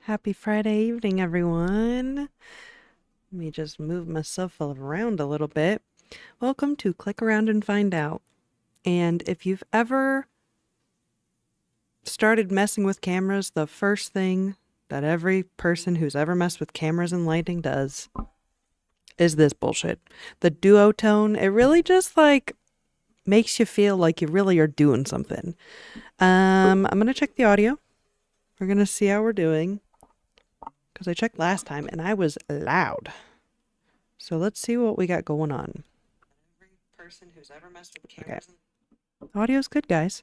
Happy Friday evening, everyone. Let me just move myself around a little bit. Welcome to Click Around and Find Out. And if you've ever started messing with cameras, the first thing that every person who's ever messed with cameras and lighting does is this bullshit. The duotone, it really just makes you feel like you really are doing something. I'm going to check the audio. We're going to see how we're doing. Because I checked last time and I was loud. So let's see what we got going on. Every person who's ever messed with cameras. Okay. Audio's good, guys.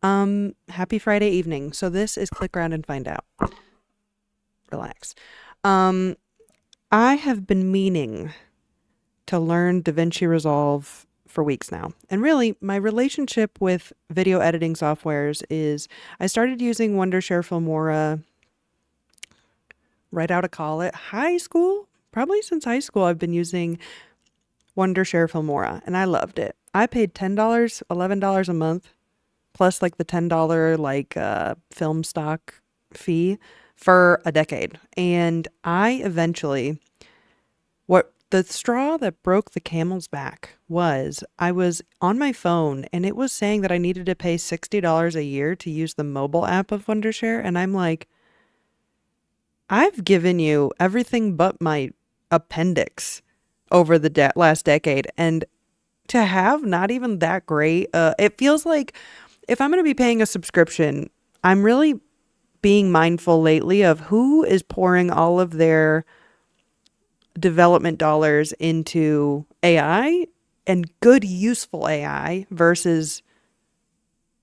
Happy Friday evening. So this is Click Around and Find Out. Relax. I have been meaning to learn DaVinci Resolve for weeks now. And really, my relationship with video editing softwares is I started using Wondershare Filmora right out of college, high school. Probably since high school, I've been using Wondershare Filmora, and I loved it. I paid $10, $11 a month, plus the $10 film stock fee for a decade. And I eventually, what the straw that broke the camel's back was I was on my phone, and it was saying that I needed to pay $60 a year to use the mobile app of Wondershare, and I'm like, I've given you everything but my appendix over the last decade, and to have not even that great, it feels like if I'm going to be paying a subscription, I'm really being mindful lately of who is pouring all of their development dollars into AI and good useful AI versus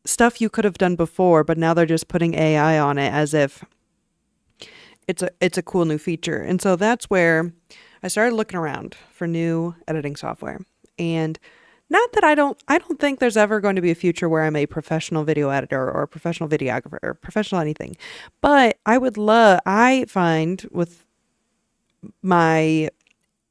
stuff you could have done before, but now they're just putting AI on it as if it's a cool new feature. And so that's where I started looking around for new editing software. And not that I don't think there's ever going to be a future where I'm a professional video editor or a professional videographer or professional anything. But I find with my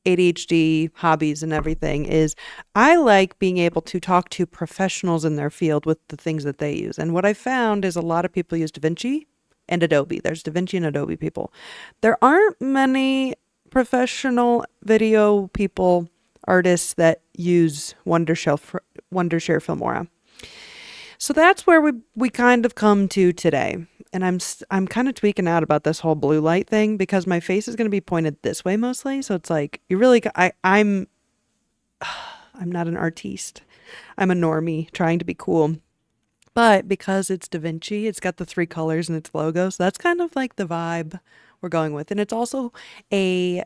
ADHD hobbies and everything is I like being able to talk to professionals in their field with the things that they use. And what I found is a lot of people use DaVinci and Adobe. There's DaVinci and Adobe people. There aren't many professional video people, artists that use Wondershare Filmora. So that's where we kind of come to today. And I'm kind of tweaking out about this whole blue light thing because my face is going to be pointed this way mostly. So it's like you really I'm not an artiste. I'm a normie trying to be cool. But because it's DaVinci, it's got the 3 colors in its logo. So that's kind of like the vibe we're going with. And it's also a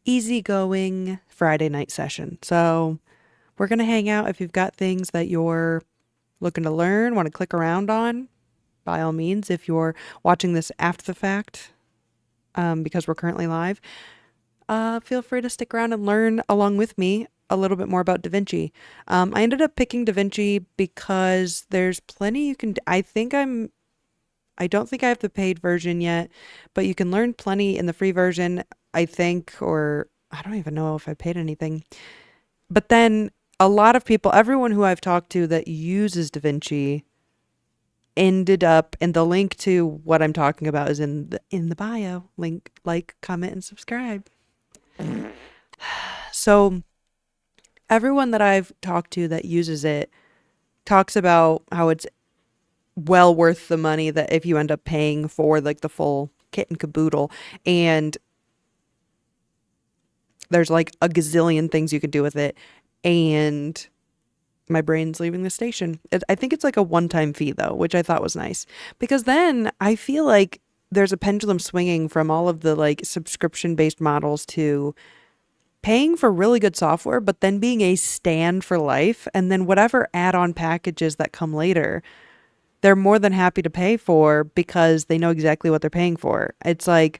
easygoing Friday night session. So we're going to hang out. If you've got things that you're looking to learn, want to click around on, by all means. If you're watching this after the fact, because we're currently live, feel free to stick around and learn along with me a little bit more about DaVinci. I ended up picking DaVinci because there's plenty you can, I don't think I have the paid version yet, but you can learn plenty in the free version, I think, or I don't even know if I paid anything. But then a lot of people, everyone who I've talked to that uses DaVinci ended up, and the link to what I'm talking about is in the bio. Link, like, comment, and subscribe. So everyone that I've talked to that uses it talks about how it's well worth the money that if you end up paying for the full kit and caboodle. And there's a gazillion things you can do with it. And my brain's leaving the station. I think it's a one-time fee though, which I thought was nice because then I feel like there's a pendulum swinging from all of the subscription-based models to paying for really good software, but then being a stand for life. And then whatever add-on packages that come later, they're more than happy to pay for because they know exactly what they're paying for. It's I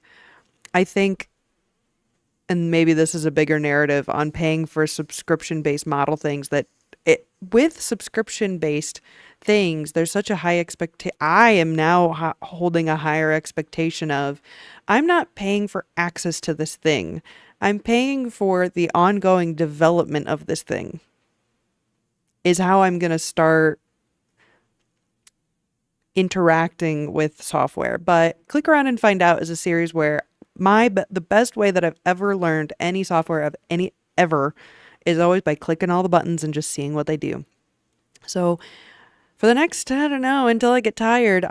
think, and maybe this is a bigger narrative on paying for subscription-based model things, that with subscription-based things, there's such a high expectation. I am now holding a higher expectation of, I'm not paying for access to this thing. I'm paying for the ongoing development of this thing is how I'm going to start interacting with software. But Click Around and Find Out is a series where the best way that I've ever learned any software of any ever is always by clicking all the buttons and just seeing what they do. So for the next, I don't know, until I get tired,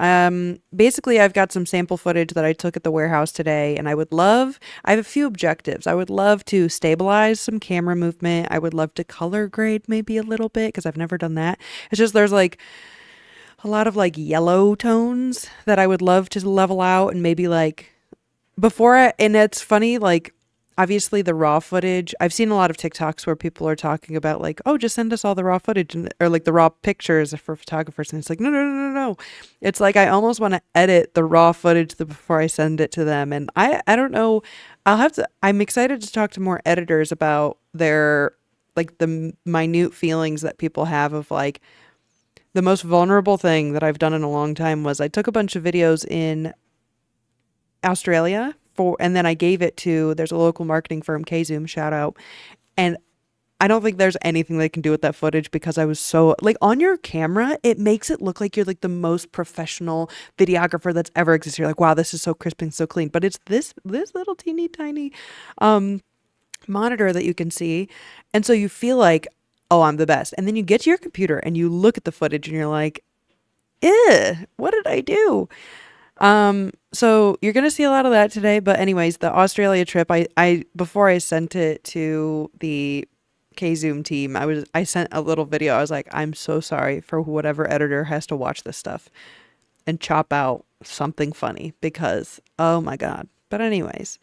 basically I've got some sample footage that I took at the warehouse today, and I have a few objectives. I would love to stabilize some camera movement. I would love to color grade maybe a little bit, because I've never done that. It's just there's like a lot of like yellow tones that I would love to level out, and maybe like and it's funny, like obviously the raw footage, I've seen a lot of TikToks where people are talking about like, oh, just send us all the raw footage or like the raw pictures for photographers. And it's like, no. It's like, I almost want to edit the raw footage before I send it to them. And I don't know. I'm excited to talk to more editors about their, like the minute feelings that people have of like, the most vulnerable thing that I've done in a long time was I took a bunch of videos in Australia and then I gave it to, there's a local marketing firm, Kzoom, shout out. And I don't think there's anything they can do with that footage, because I was so like, on your camera, it makes it look like you're like the most professional videographer that's ever existed. You're like, wow, this is so crisp and so clean. But it's this little teeny tiny monitor that you can see. And so you feel like, oh, I'm the best. And then you get to your computer and you look at the footage and you're like, what did I do? So you're going to see a lot of that today. But anyways, the Australia trip, I before I sent it to the Kzoom team, I sent a little video. I was like, I'm so sorry for whatever editor has to watch this stuff and chop out something funny, because, oh my God. But anyways,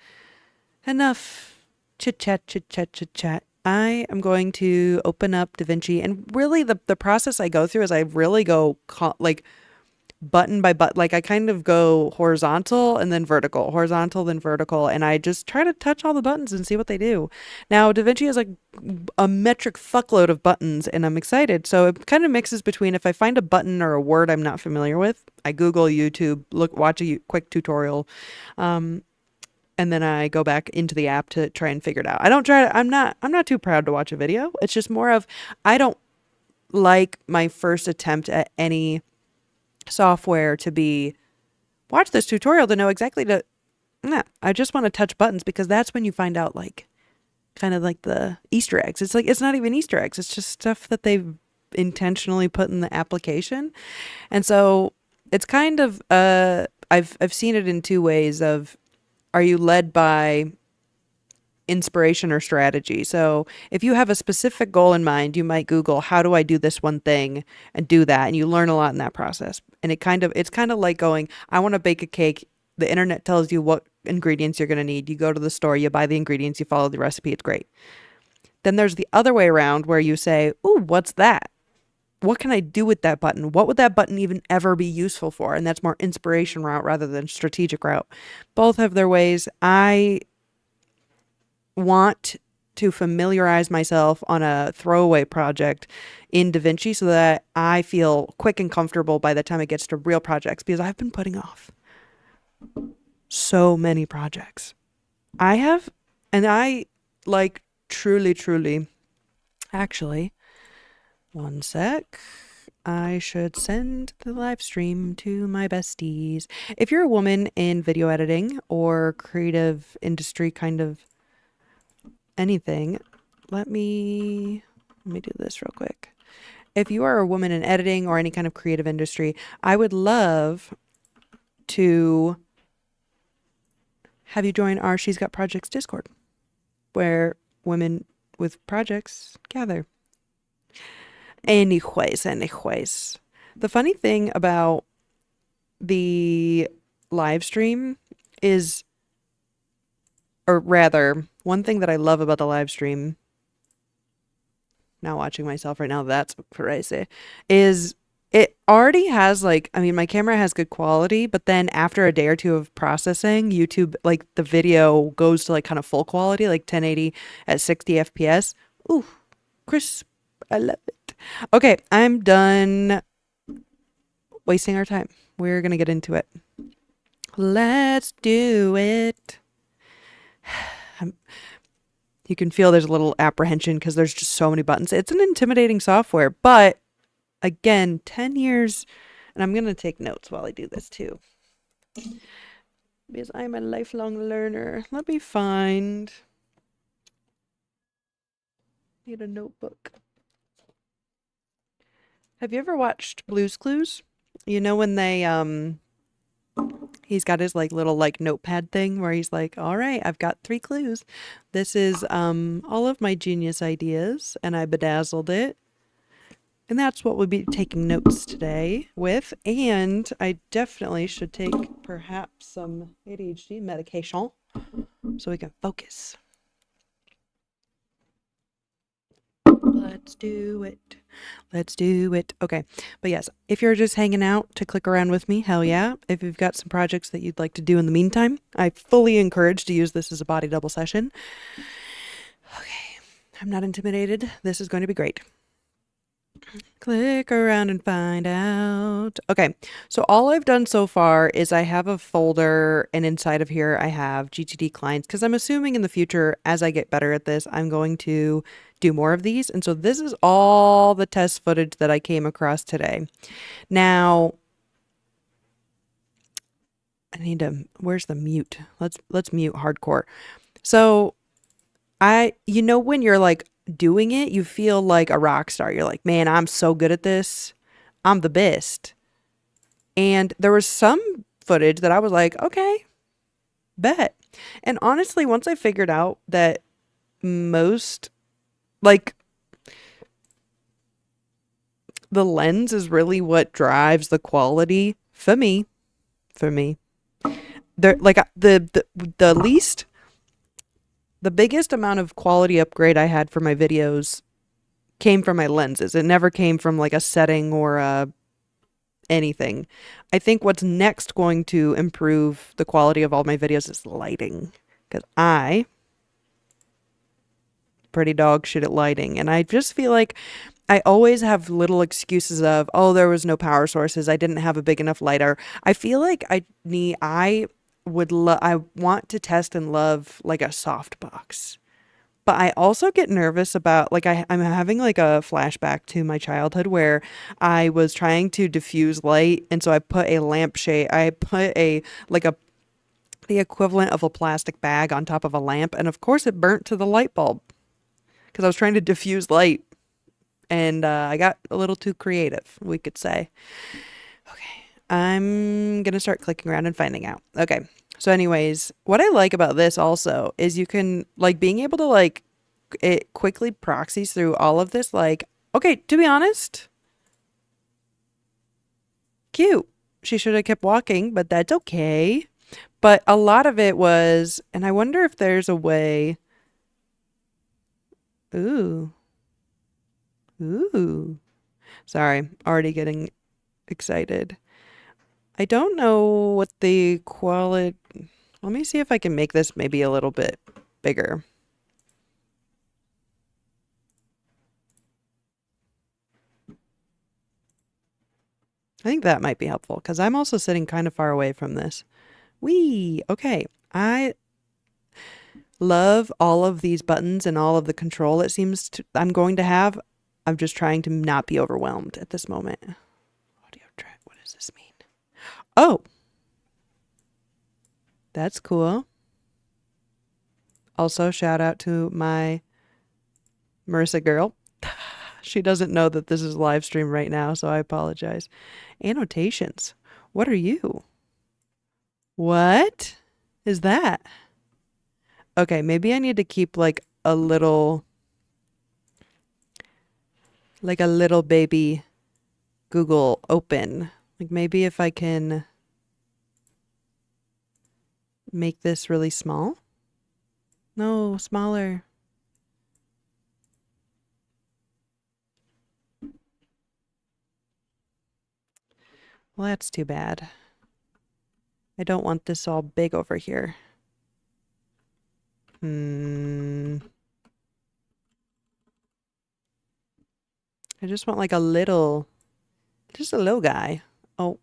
enough chit chat. I am going to open up DaVinci, and really the process I go through is I really go like button by button. Like I kind of go horizontal and then vertical, and I just try to touch all the buttons and see what they do. Now, DaVinci has like a metric fuckload of buttons, and I'm excited. So it kind of mixes between, if I find a button or a word I'm not familiar with, I Google, YouTube, watch a quick tutorial. And then I go back into the app to try and figure it out. I'm not too proud to watch a video. It's just more of, I don't like my first attempt at any software to be, watch this tutorial to know exactly I just want to touch buttons, because that's when you find out like kind of like the Easter eggs. It's like, it's not even Easter eggs. It's just stuff that they've intentionally put in the application. And so it's kind of, I've seen it in two ways of, are you led by inspiration or strategy? So if you have a specific goal in mind, you might Google, how do I do this one thing, and do that. And you learn a lot in that process. And it's kind of like going, I want to bake a cake. The internet tells you what ingredients you're going to need. You go to the store, you buy the ingredients, you follow the recipe. It's great. Then there's the other way around where you say, ooh, what's that? What can I do with that button? What would that button even ever be useful for? And that's more inspiration route rather than strategic route. Both have their ways. I want to familiarize myself on a throwaway project in DaVinci so that I feel quick and comfortable by the time it gets to real projects, because I've been putting off so many projects. I like truly, actually, one sec. I should send the live stream to my besties. If you're a woman in video editing or creative industry, kind of anything, let me do this real quick. If you are a woman in editing or any kind of creative industry, I would love to have you join our She's Got Projects Discord, where women with projects gather. Anyways, the funny thing about the live stream is, or rather, one thing that I love about the live stream, now watching myself right now, that's crazy, is it already has like, I mean, my camera has good quality, but then after a day or two of processing, YouTube, like the video goes to like kind of full quality, like 1080 at 60 FPS. Ooh, crisp. I love it. Okay, I'm done wasting our time. We're going to get into it. Let's do it. You can feel there's a little apprehension because there's just so many buttons. It's an intimidating software, but again, 10 years And I'm going to take notes while I do this too, because I'm a lifelong learner. Let me find. Need a notebook. Have you ever watched Blue's Clues? You know when they he's got his like little like notepad thing where he's like, "All right, I've got 3 clues. This is all of my genius ideas and I bedazzled it." And that's what we'll be taking notes today with. And I definitely should take perhaps some ADHD medication so we can focus. Let's do it. Let's do it. Okay. But yes, if you're just hanging out to click around with me, hell yeah. If you've got some projects that you'd like to do in the meantime, I fully encourage to use this as a body double session. Okay. I'm not intimidated. This is going to be great. Click around and find out. Okay, so all I've done so far is I have a folder, and inside of here I have GTD clients, because I'm assuming in the future, as I get better at this, I'm going to do more of these. And so this is all the test footage that I came across today. Now, I need to, where's the mute? Let's mute hardcore. So you know, when you're like doing it, you feel like a rock star. You're like, man, I'm so good at this. I'm the best. And there was some footage that I was like, okay, bet. And honestly, once I figured out that most, like, the lens is really what drives the quality for me. There, like, the least, the biggest amount of quality upgrade I had for my videos came from my lenses. It never came from like a setting or anything. I think what's next going to improve the quality of all my videos is lighting, because I pretty dog shit at lighting, and I just feel like I always have little excuses of, oh, there was no power sources, I didn't have a big enough lighter. I feel like I want to test and love like a softbox. But I also get nervous about, like, I'm having like a flashback to my childhood where I was trying to diffuse light. And so I put a lampshade, I put the equivalent of a plastic bag on top of a lamp. And of course it burnt to the light bulb because I was trying to diffuse light. And I got a little too creative, we could say. Okay, I'm going to start clicking around and finding out. Okay. So anyways, what I like about this also is you can, like, being able to, like, it quickly proxies through all of this. Like, okay, to be honest, cute. She should have kept walking, but that's okay. But a lot of it was, and I wonder if there's a way. Ooh. Ooh. Sorry, already getting excited. I don't know what the quality... Let me see if I can make this maybe a little bit bigger. I think that might be helpful because I'm also sitting kind of far away from this. Whee! Okay. I love all of these buttons and all of the control it seems I'm going to have. I'm just trying to not be overwhelmed at this moment. Audio track. What does this mean? Oh! That's cool. Also, shout out to my Marissa girl. She doesn't know that this is live stream right now, so I apologize. Annotations. What are you? What is that? Okay, maybe I need to keep like a little baby Google open. Like maybe if I can make this really small. No, smaller. Well, that's too bad. I don't want this all big over here. I just want like just a little guy. Oh,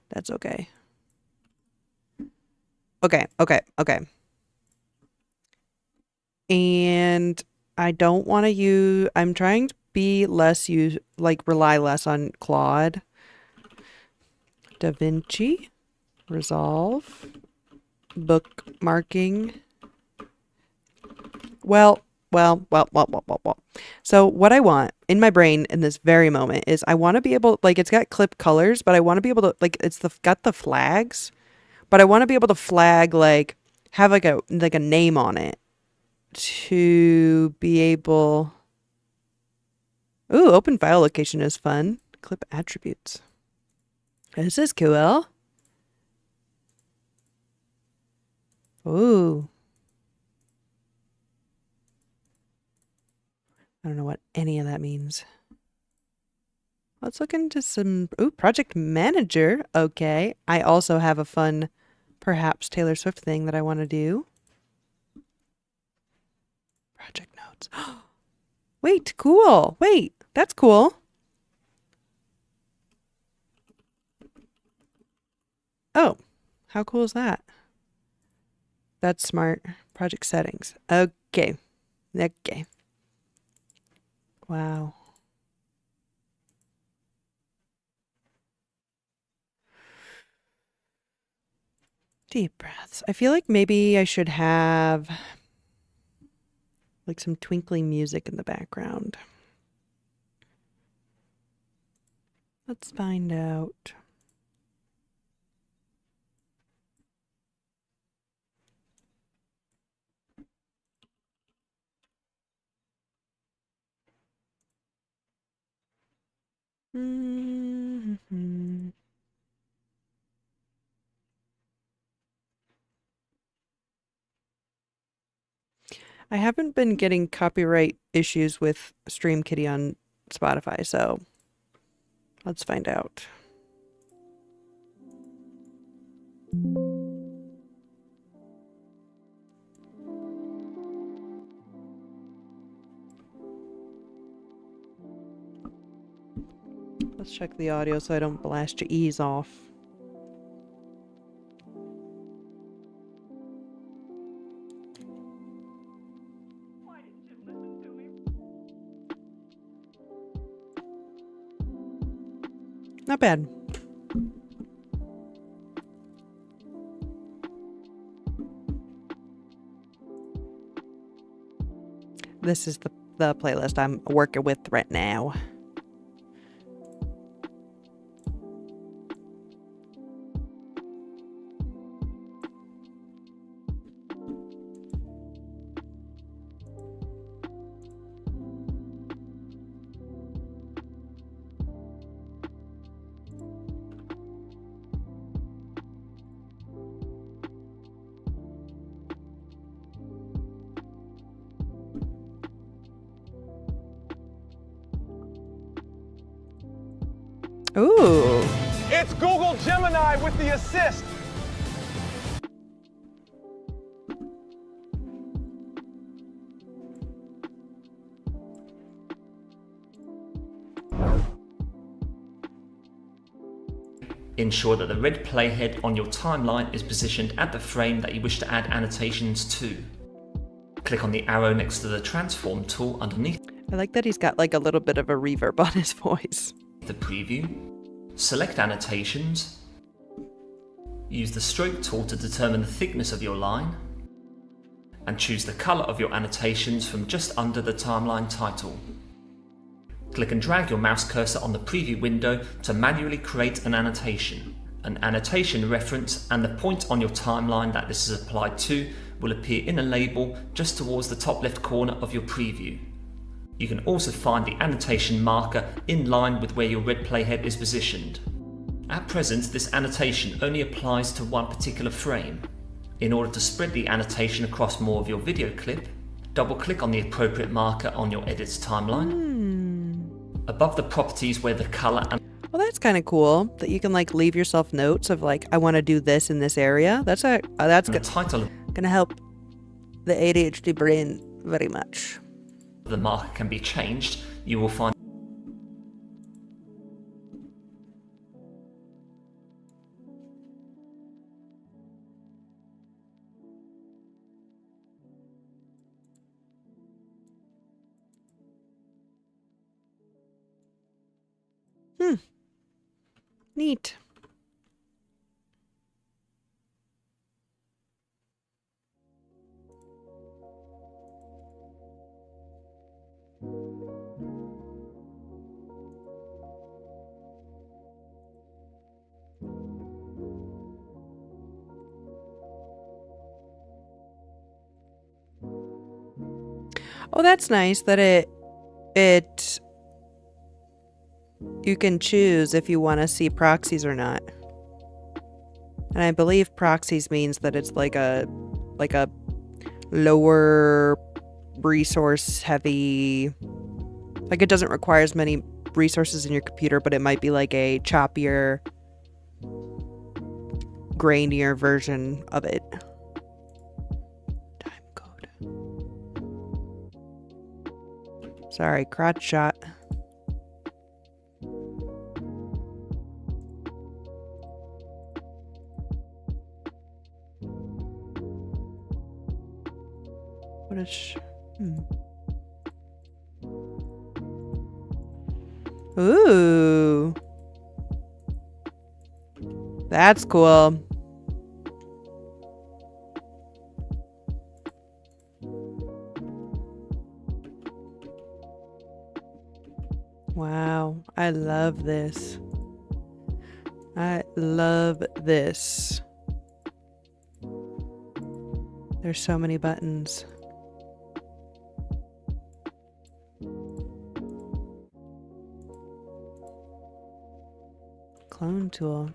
that's okay. Okay. And I don't want to I'm trying to be rely less on Claude. DaVinci, resolve, bookmarking. Well. So what I want in my brain in this very moment is I want to be able, like, it's got clip colors, but I want to be able to, like, got the flags, but I want to be able to flag, like, have like a name on it to be able. Ooh, open file location is fun. Clip attributes. This is cool. Ooh. I don't know what any of that means. Let's look into some. Ooh, project manager. Okay. I also have a fun, perhaps Taylor Swift thing that I want to do. Project notes. Wait, cool. Wait, that's cool. Oh, how cool is that? That's smart. Project settings. Okay. Okay. Wow. Deep breaths. I feel like maybe I should have like some twinkling music in the background. Let's find out. Mm-hmm. I haven't been getting copyright issues with Stream Kitty on Spotify, so let's find out. Let's check the audio so I don't blast your ears off. Not bad. This is the playlist I'm working with right now. Ooh. It's Google Gemini with the assist. Ensure that the red playhead on your timeline is positioned at the frame that you wish to add annotations to. Click on the arrow next to the transform tool underneath I like that he's got like a little bit of a reverb on his voice. the preview. Select annotations. Use the stroke tool to determine the thickness of your line. And choose the color of your annotations from just under the timeline title. Click and drag your mouse cursor on the preview window to manually create an annotation. An annotation reference and the point on your timeline that this is applied to will appear in a label just towards the top left corner of your preview. You can also find the annotation marker in line with where your red playhead is positioned. At present, this annotation only applies to one particular frame. In order to spread the annotation across more of your video clip, double-click on the appropriate marker on your edit's timeline. Above the properties where the color and Well, that's kind of cool that you can like leave yourself notes of like, I want to do this in this area. That's the title gonna help the ADHD brain very much. of the marker can be changed, you will find Neat. Oh, that's nice that it you can choose if you want to see proxies or not. And I believe proxies means that it's like a lower resource heavy, like it doesn't require as many resources in your computer, but it might be like a choppier, grainier version of it. Time code. Sorry, crotch shot. What is... Ooh. That's cool. Wow, I love this. I love this. There's so many buttons. Clone tool.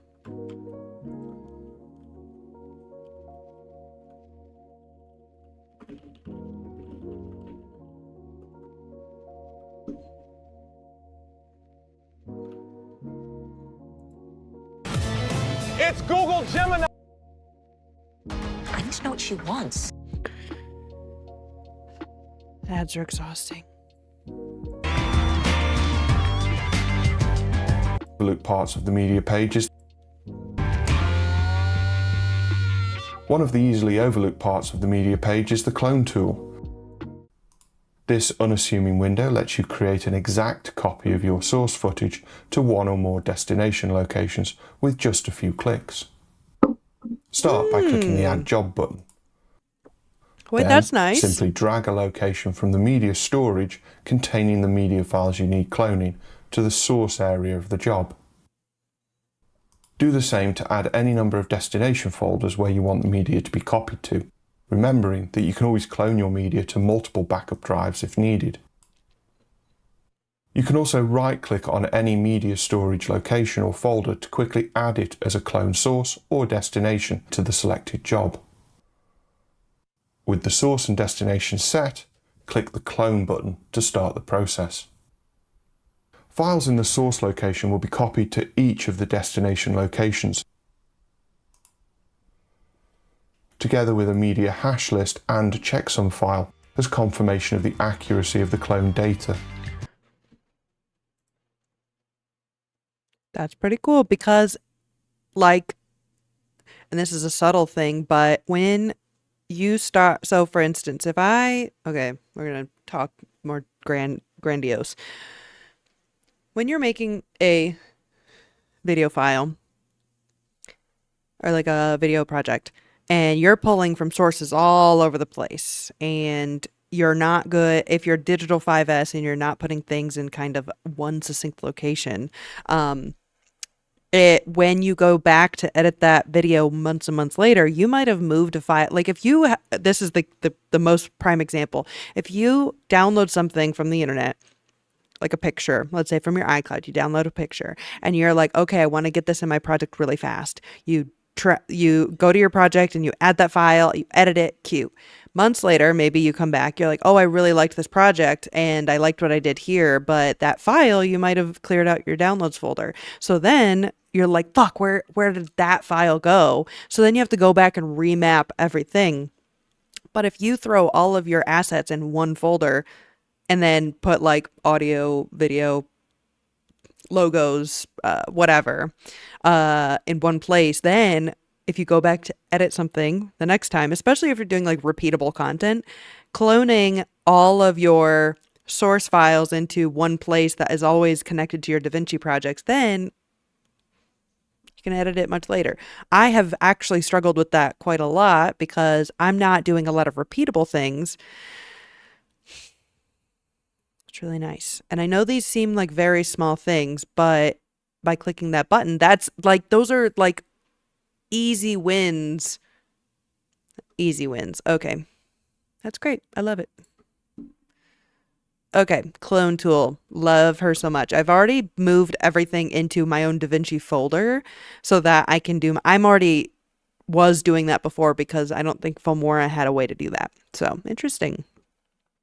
It's Google Gemini. I need to know what she wants. Ads are exhausting. Overlook parts of the media pages. One of the easily overlooked parts of the media page is the clone tool. This unassuming window lets you create an exact copy of your source footage to one or more destination locations with just a few clicks. Start by clicking the Add Job button. Wait, Then, that's nice. Simply drag a location from the media storage containing the media files you need cloning to the source area of the job. Do the same to add any number of destination folders where you want the media to be copied to, remembering that you can always clone your media to multiple backup drives if needed. You can also right-click on any media storage location or folder to quickly add it as a clone source or destination to the selected job. With the source and destination set, click the Clone button to start the process. Files in the source location will be copied to each of the destination locations, together with a media hash list and checksum file as confirmation of the accuracy of the cloned data. That's pretty cool because, like, and this is a subtle thing, but when you start, so for instance, if okay, we're going to talk more grandiose. When you're making a video file or like a video project and you're pulling from sources all over the place and you're not good, if you're digital 5S and you're not putting things in kind of one succinct location, when you go back to edit that video months and months later, you might have moved a file. Like if you, this is the most prime example. If you download something from the internet, like a picture, let's say from your iCloud, you download a picture and you're like, okay, I want to get this in my project really fast. You go to your project and you add that file, you edit it, cute. Months later, maybe you come back, you're like, oh, I really liked this project and I liked what I did here, but that file, you might have cleared out your downloads folder. So then you're like, fuck, where did that file go? So then you have to go back and remap everything. But if you throw all of your assets in one folder and then put like audio, video, logos, whatever, in one place, then if you go back to edit something the next time, especially if you're doing like repeatable content, cloning all of your source files into one place that is always connected to your DaVinci projects, then you can edit it much later. I have actually struggled with that quite a lot because I'm not doing a lot of repeatable things. It's really nice. And I know these seem like very small things, but by clicking that button, that's like, those are like easy wins. Easy wins. Okay. That's great. I love it. Okay, clone tool. Love her so much. I've already moved everything into my own DaVinci folder so that I can do. I'm already was doing that before because I don't think Filmora had a way to do that. So interesting.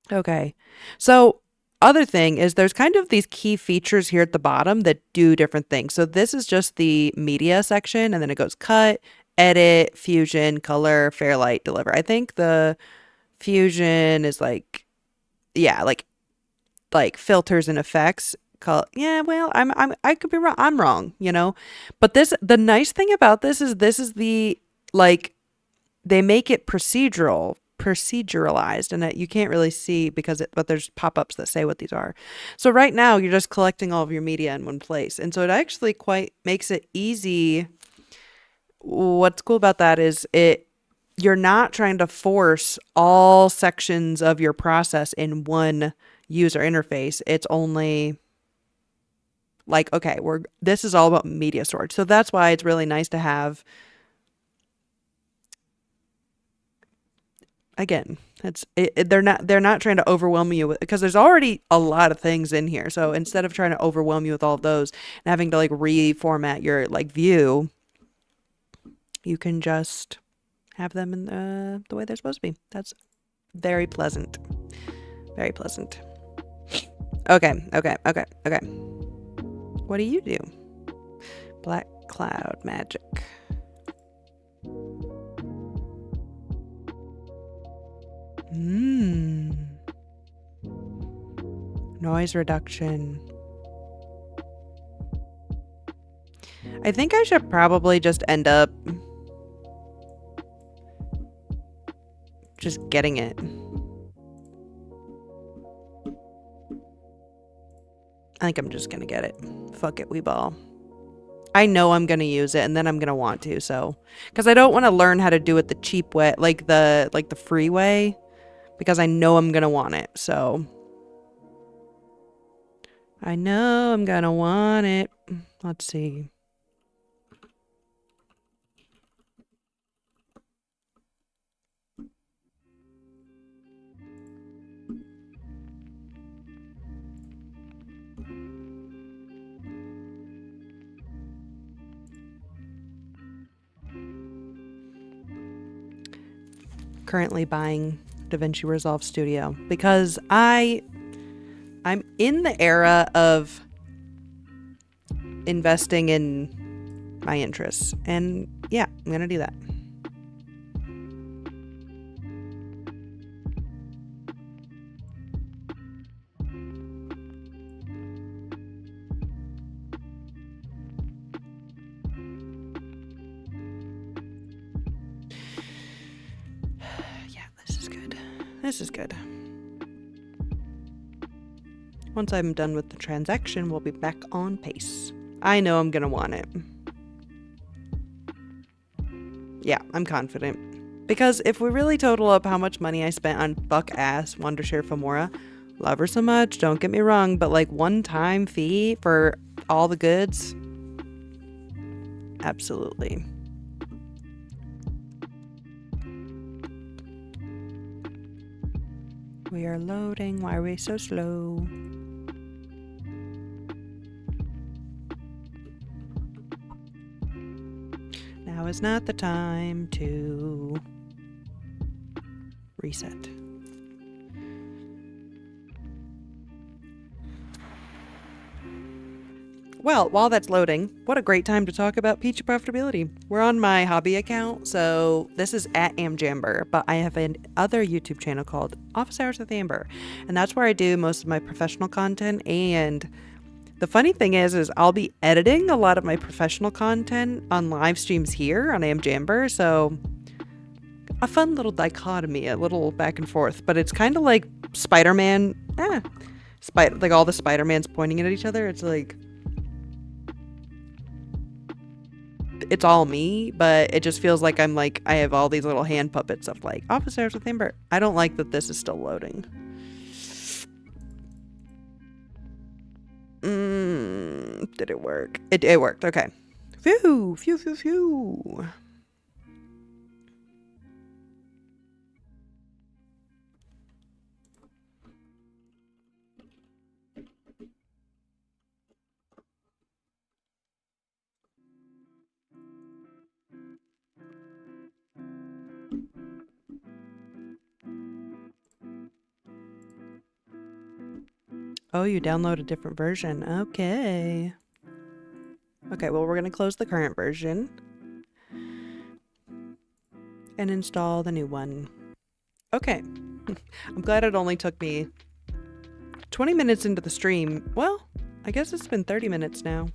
Okay. So other thing is there's kind of these key features here at the bottom that do different things. So this is just the media section, and then it goes cut, edit, fusion, color, fairlight, deliver. I think the fusion is like, yeah, like filters and effects. Yeah, well, I could be wrong. I'm wrong, you know. But the nice thing about this is the like they make it proceduralized, and that you can't really see but there's pop-ups that say what these are. So right now you're just collecting all of your media in one place, and so it actually quite makes it easy. What's cool about that is you're not trying to force all sections of your process in one user interface. It's only like, okay, this is all about media storage. So that's why it's really nice to have, again, they're not trying to overwhelm you with, because there's already a lot of things in here. So instead of trying to overwhelm you with all of those and having to like reformat your like view, you can just have them in the way they're supposed to be. That's very pleasant. Very pleasant. Okay. What do you do? Black cloud magic. Noise reduction. I think I should probably just end up just getting it. I think I'm just gonna get it. Fuck it, we ball. I know I'm gonna use it, and then I'm gonna want to, so because I don't want to learn how to do it the cheap way, like the free way, because I know I'm gonna want it. So I know I'm gonna want it. Let's see. Currently buying DaVinci Resolve Studio because I'm in the era of investing in my interests, and yeah, I'm gonna do that. This is good. Once I'm done with the transaction, we'll be back on pace. I know I'm gonna want it. Yeah, I'm confident. Because if we really total up how much money I spent on buck-ass Wondershare Filmora, love her so much, don't get me wrong, but like one-time fee for all the goods? Absolutely. We are loading. Why are we so slow? Now is not the time to reset. Well, while that's loading, what a great time to talk about Peachy profitability. We're on my hobby account, so this is at Amjamber, but I have another YouTube channel called Office Hours with Amber, and that's where I do most of my professional content. And the funny thing is I'll be editing a lot of my professional content on live streams here on Amjamber, so a fun little dichotomy, a little back and forth, but it's kind of like Spider-Man, like all the Spider-Mans pointing at each other. It's like, it's all me, but it just feels like I have all these little hand puppets of like Office Hours with Amber. I don't like that this is still loading. Did it work? It worked. Okay. Phew. Oh, you download a different version. Okay. Okay, well, we're going to close the current version and install the new one. Okay. I'm glad it only took me 20 minutes into the stream. Well, I guess it's been 30 minutes now.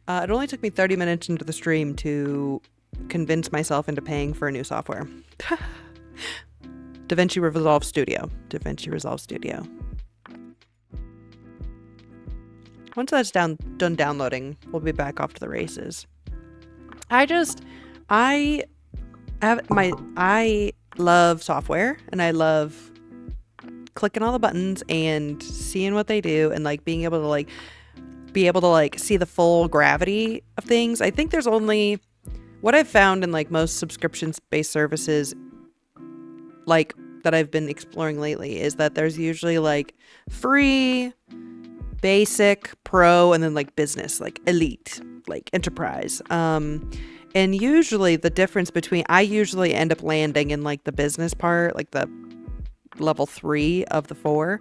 It only took me 30 minutes into the stream to convince myself into paying for a new software. DaVinci Resolve Studio. DaVinci Resolve Studio. Once that's done downloading, we'll be back off to the races. I love software, and I love clicking all the buttons and seeing what they do, and like being able to see the full gravity of things. I think there's only what I've found in like most subscription-based services like that I've been exploring lately is that there's usually like free, basic, pro, and then like business, like elite, like enterprise. And usually the difference between, I usually end up landing in like the business part, like the level 3 of the 4,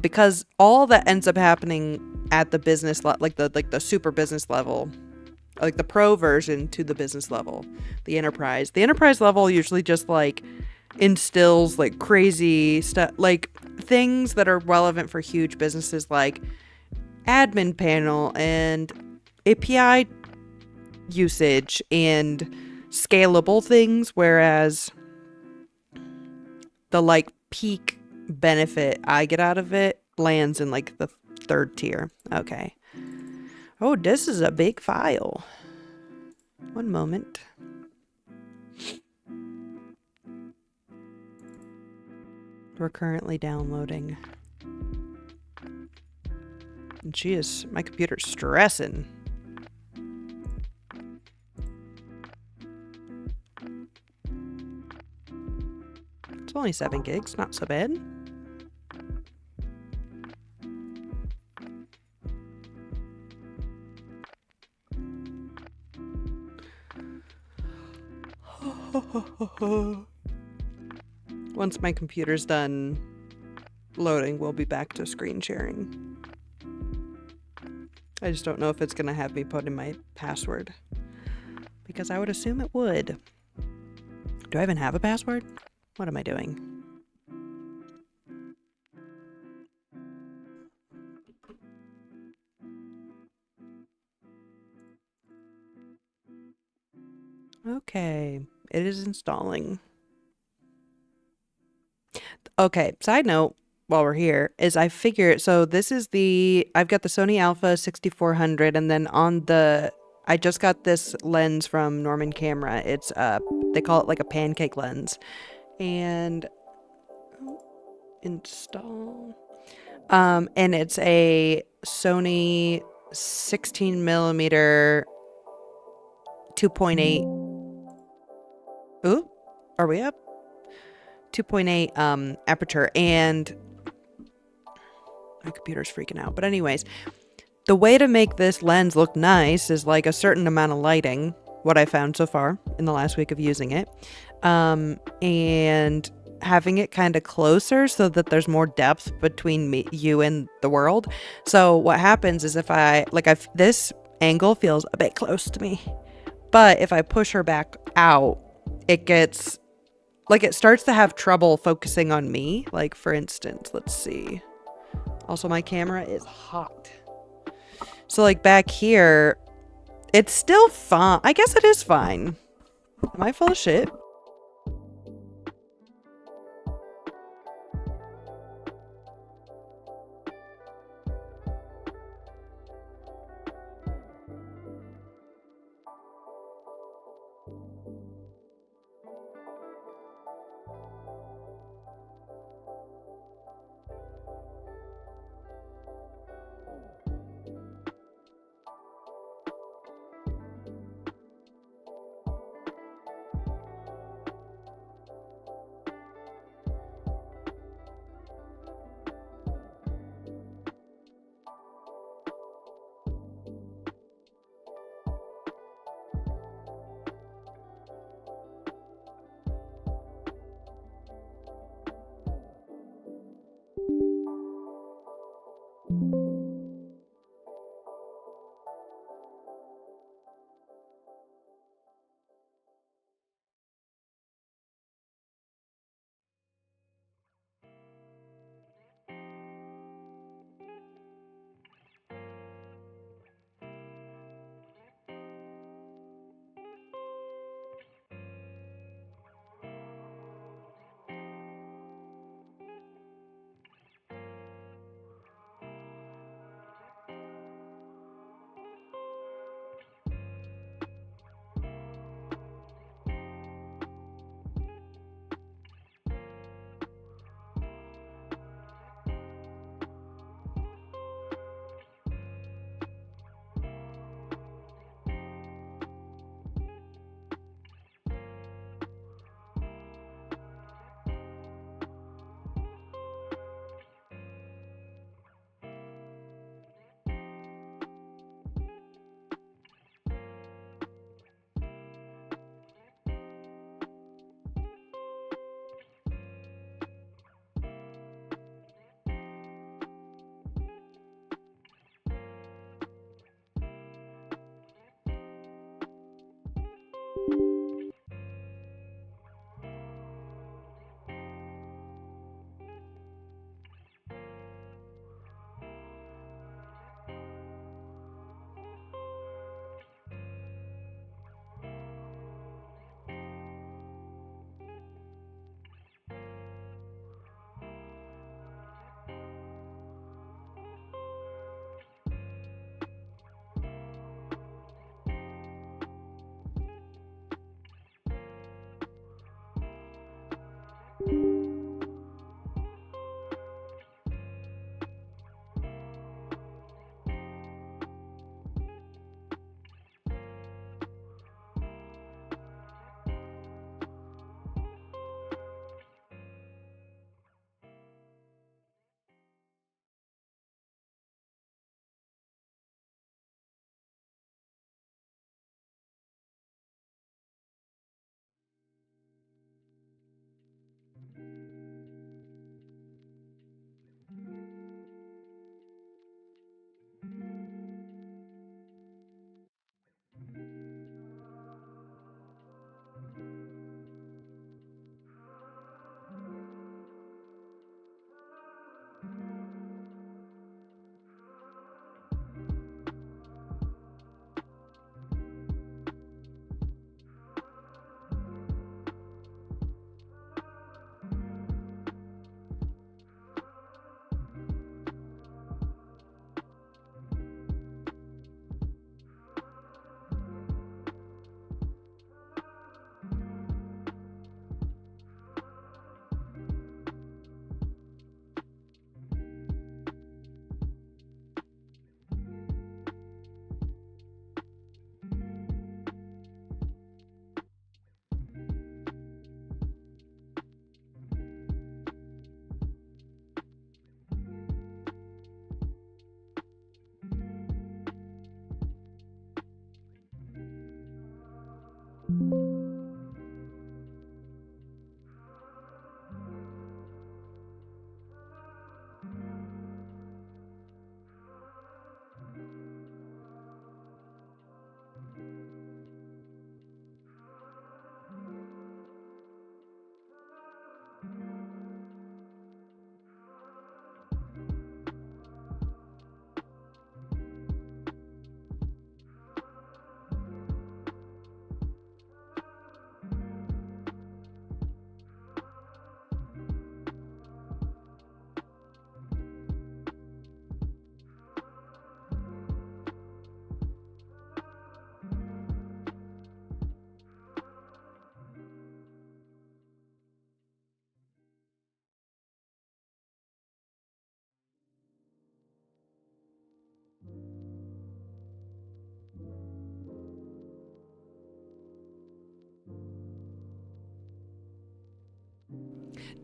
because all that ends up happening at the business like the super business level, like the pro version to the business level, the enterprise level usually just like instills like crazy stuff, like things that are relevant for huge businesses, like admin panel and API usage and scalable things, whereas the like peak benefit I get out of it lands in like the 3rd tier. Okay. Oh, this is a big file. One moment. We're currently downloading. And my computer's stressing. It's only 7 gigs, not so bad. Once my computer's done loading, we'll be back to screen sharing. I just don't know if it's going to have me put in my password, because I would assume it would. Do I even have a password? What am I doing? Okay, it is installing. Okay, side note, while we're here, is I figured, so this is I've got the Sony Alpha 6400, and then I just got this lens from Norman Camera. It's, they call it like a pancake lens. And, install. And it's a Sony 16 millimeter 2.8. Ooh, are we up? 2.8 aperture, and my computer's freaking out. But anyways, the way to make this lens look nice is like a certain amount of lighting, what I found so far in the last week of using it, and having it kind of closer so that there's more depth between you and the world. So what happens is if this angle feels a bit close to me, but if I push her back out, it starts to have trouble focusing on me. Like, for instance, let's see. Also, my camera is hot. So, like, back here, it's still fine. I guess it is fine. Am I full of shit?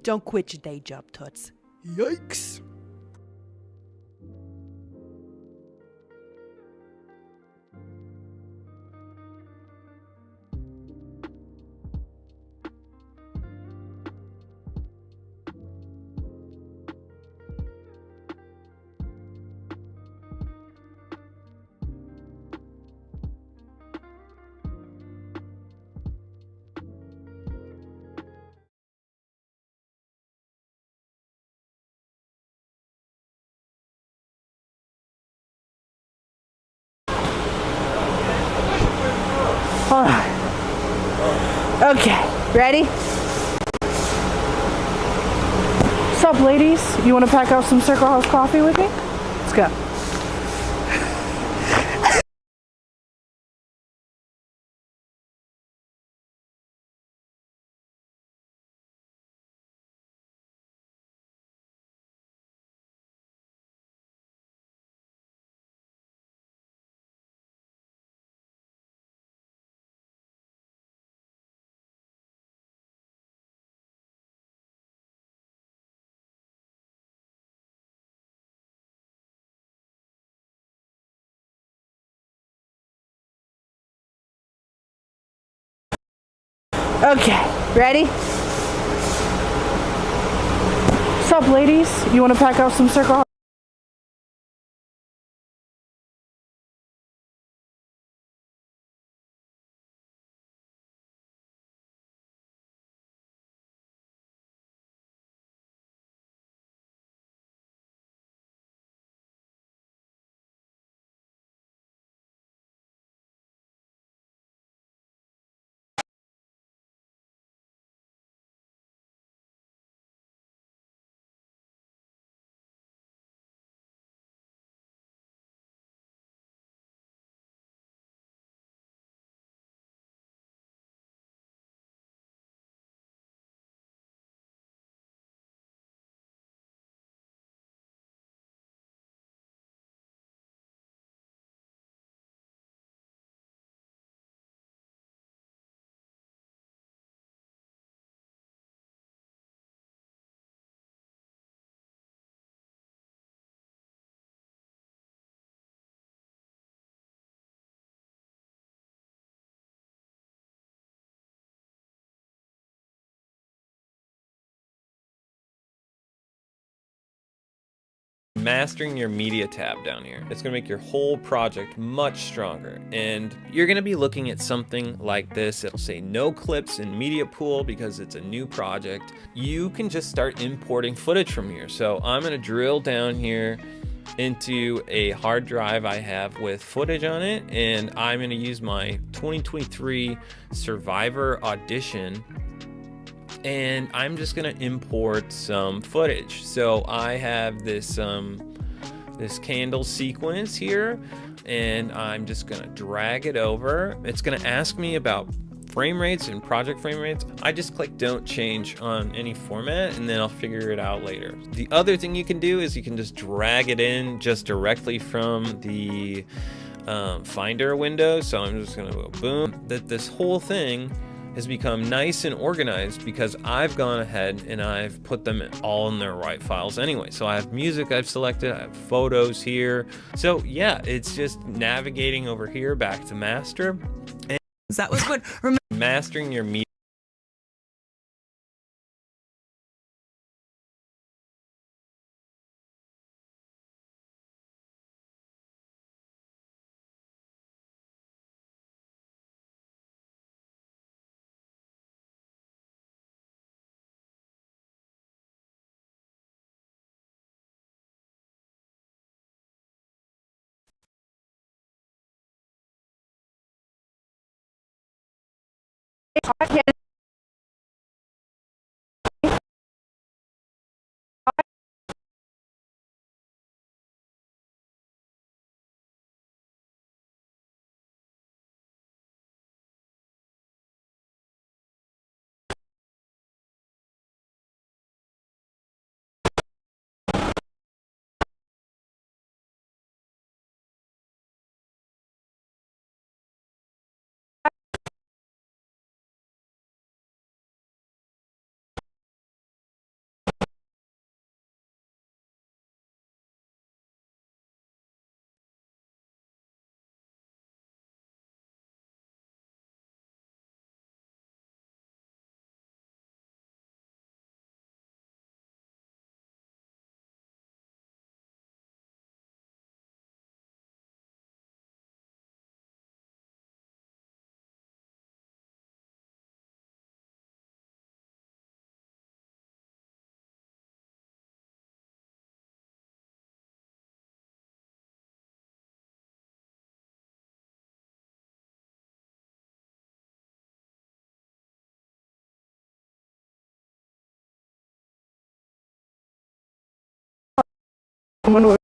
Don't quit your day job, Toots. Yikes. Okay, ready? What's up, ladies? You want to pack out some Circle House coffee with me? Let's go. Okay, ready? What's up, ladies? You want to pack out some Circle House? Mastering your media tab down here. It's gonna make your whole project much stronger. And you're gonna be looking at something like this. It'll say no clips in media pool because it's a new project. You can just start importing footage from here. So I'm gonna drill down here into a hard drive I have with footage on it, and I'm gonna use my 2023 Survivor audition, and I'm just gonna import some footage. So I have this this candle sequence here, and I'm just gonna drag it over. It's gonna ask me about frame rates and project frame rates. I just click don't change on any format, and then I'll figure it out later. The other thing you can do is you can just drag it in just directly from the Finder window. So I'm just gonna go boom. This whole thing has become nice and organized because I've gone ahead and I've put them all in their right files anyway. So I have music I've selected, I have photos here. So yeah, it's just navigating over here back to master. And that was what mastering your media. Someone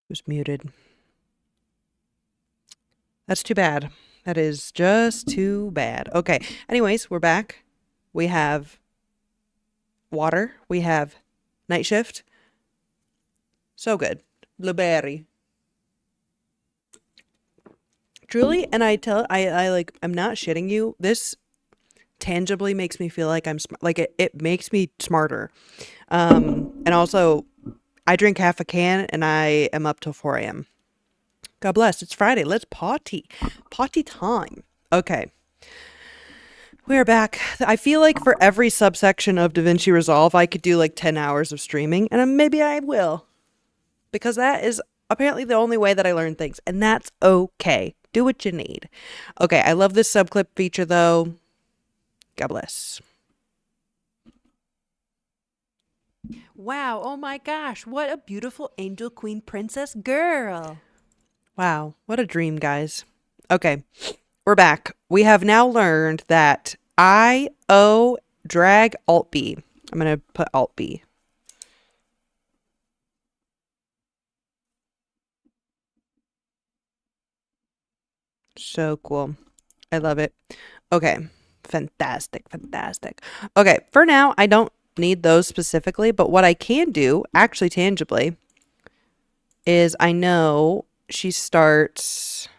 was muted. That's too bad. That is just too bad. Okay. Anyways, we're back. We have water. We have night shift. So good. Blueberry. Truly, and I like, I'm not shitting you. This tangibly makes me feel like I'm like it makes me smarter. And also I drink half a can and I am up till 4 a.m. God bless. It's Friday. Let's party. Party time. Okay. We are back. I feel like for every subsection of DaVinci Resolve, I could do like 10 hours of streaming, and maybe I will. Because that is apparently the only way that I learn things, and that's okay. Do what you need. Okay, I love this subclip feature though. God bless. Wow, oh my gosh, what a beautiful angel queen princess girl. Wow, what a dream, guys. Okay, we're back. We have now learned that I-O drag Alt B. I'm going to put Alt B. So cool. I love it. Okay, fantastic, fantastic. Okay, for now, I don't need those specifically, but what I can do, actually tangibly, is I know she starts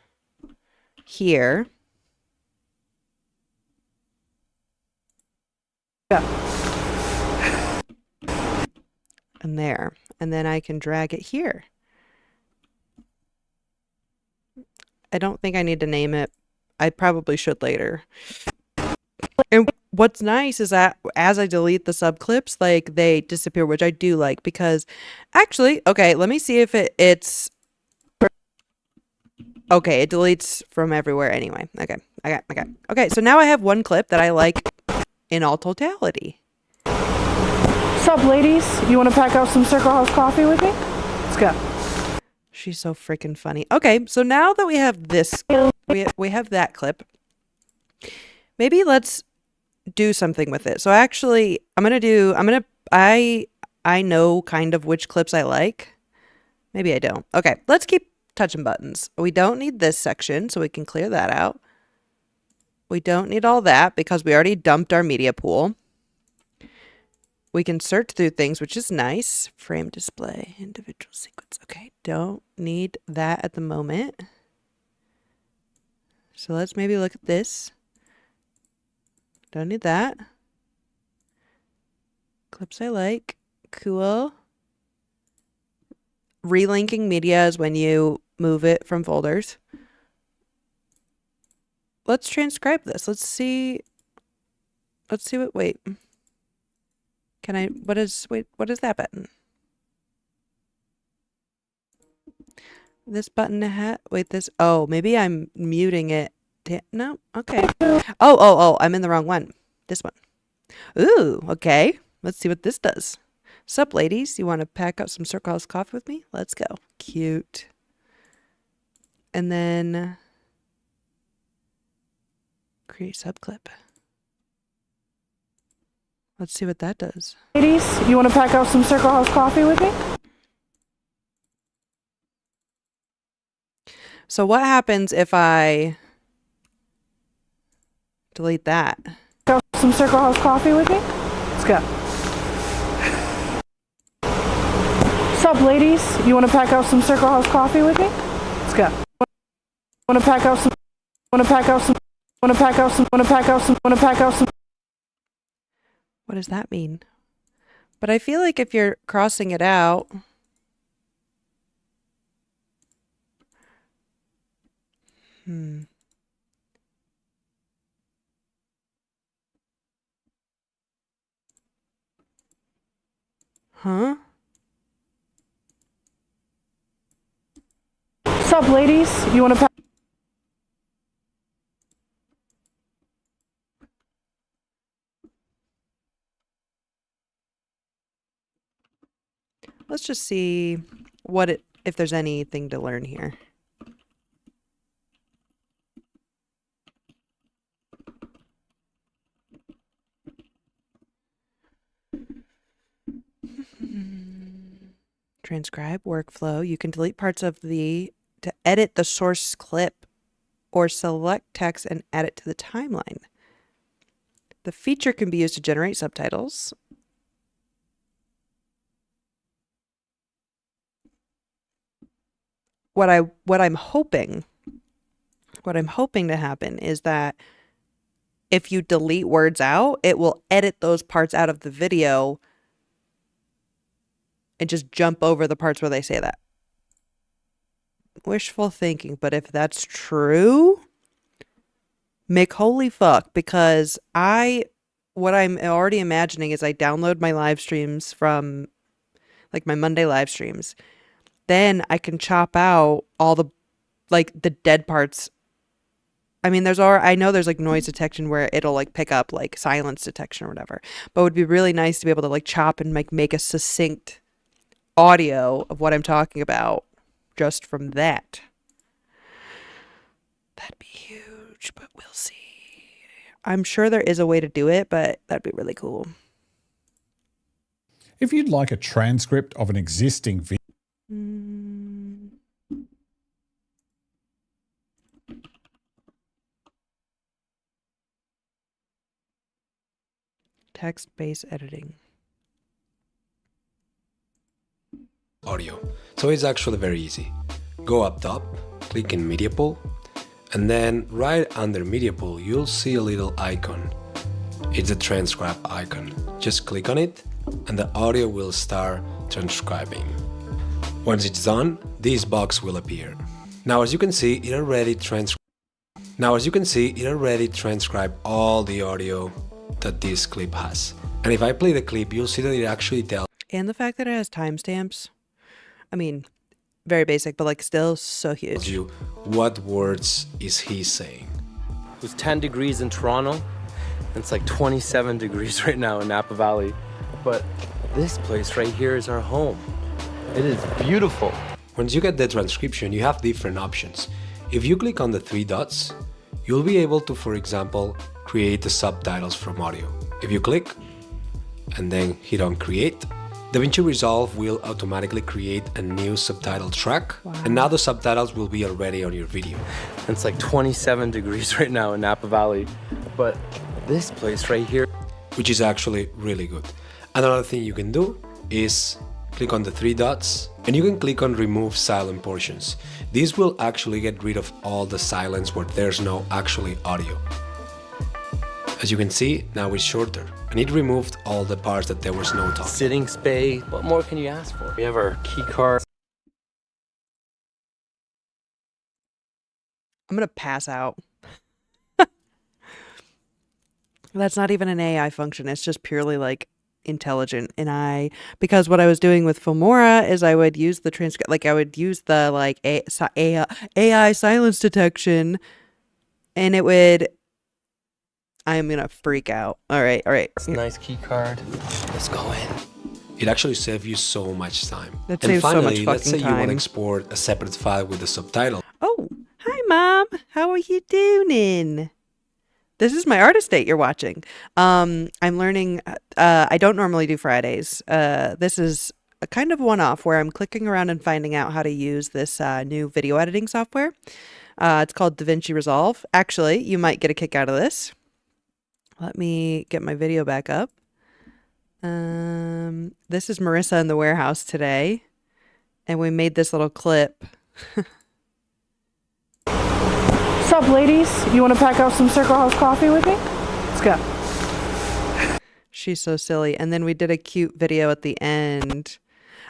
here. Yeah. And there. And then I can drag it here. I don't think I need to name it. I probably should later. And what's nice is that as I delete the subclips, like they disappear, which I do like because actually, okay, let me see if it's okay, it deletes from everywhere anyway. Okay. Okay, so now I have one clip that I like in all totality. Sup, ladies? You want to pack out some Circle House coffee with me? Let's go. She's so freaking funny. Okay, so now that we have this, we have that clip. Maybe let's do something with it. So actually, I know kind of which clips I like. Maybe I don't. Okay, let's keep touching buttons. We don't need this section, so we can clear that out. We don't need all that because we already dumped our media pool. We can search through things, which is nice. Frame display, individual sequence. Okay, don't need that at the moment. So let's maybe look at this. Don't need that. Clips I like. Cool. Relinking media is when you move it from folders. Let's transcribe this. Let's see what, wait. Can I, what is that button? This button oh, maybe I'm muting it. No, okay. Oh, I'm in the wrong one. This one. Ooh, okay. Let's see what this does. Sup, ladies? You want to pack up some Circle House coffee with me? Let's go. Cute. And then create subclip. Let's see what that does. Ladies, you want to pack out some Circle House coffee with me? So what happens if I delete that? Pack out some Circle House coffee with me? Let's go. Sup, ladies? You want to pack out some Circle House coffee with me? Let's go. Want to pack out some? Want to pack out some? Want to pack out some? Want to pack out some? Want to pack out some? What does that mean? But I feel like if you're crossing it out, Huh? Sup, ladies? You want to pack? Let's just see if there's anything to learn here. Transcribe workflow. You can delete parts of to edit the source clip or select text and add it to the timeline. The feature can be used to generate subtitles. What I'm hoping to happen is that if you delete words out, it will edit those parts out of the video and just jump over the parts where they say that. Wishful thinking, but if that's true, Mick, holy fuck, because what I'm already imagining is I download my live streams from like my Monday live streams. Then I can chop out all the dead parts. I mean, I know there's like noise detection where it'll like pick up like silence detection or whatever, but it would be really nice to be able to like chop and make a succinct audio of what I'm talking about just from that. That'd be huge, but we'll see. I'm sure there is a way to do it, but that'd be really cool. If you'd like a transcript of an existing video, Text-based editing. Audio. So it's actually very easy. Go up top, click in Media Pool, and then right under Media Pool, you'll see a little icon. It's a transcribe icon. Just click on it, and the audio will start transcribing. Once it's done, this box will appear. Now, as you can see, it already transcribed all the audio that this clip has. And if I play the clip, you'll see that it actually tells. And the fact that it has timestamps. I mean, very basic, but like still so huge. You what words is he saying? It was 10 degrees in Toronto, and it's like 27 degrees right now in Napa Valley. But this place right here is our home. It is beautiful. Once you get the transcription, you have different options. If you click on the three dots, you'll be able to, for example, create the subtitles from audio. If you click and then hit on create, DaVinci Resolve will automatically create a new subtitle track. Wow. And now the subtitles will be already on your video. It's like 27 degrees right now in Napa Valley, but this place right here, which is actually really good. Another thing you can do is click on the three dots and you can click on remove silent portions. This will actually get rid of all the silence where there's no actually audio. As you can see, now it's shorter, and it removed all the parts that there was no talking. Sitting space, what more can you ask for? We have our key card. I'm gonna pass out. That's not even an AI function, it's just purely like intelligent. And because what I was doing with Filmora is I would use the transcript, like I would use the like AI silence detection, and it would, I'm gonna freak out. All right. It's a nice key card. Let's go in. It actually saves you so much time. That and saves finally, so much let's say fucking you want to time. export a separate file with the subtitle. Oh, hi Mom. How are you doing? This is my artist date you're watching. I'm learning, I don't normally do Fridays. This is a kind of one-off where I'm clicking around and finding out how to use this new video editing software. It's called DaVinci Resolve. Actually, you might get a kick out of this. Let me get my video back up. This is Marissa in the warehouse today, and we made this little clip. What's up, ladies? You want to pack out some Circle House coffee with me? Let's go. She's so silly. And then we did a cute video at the end.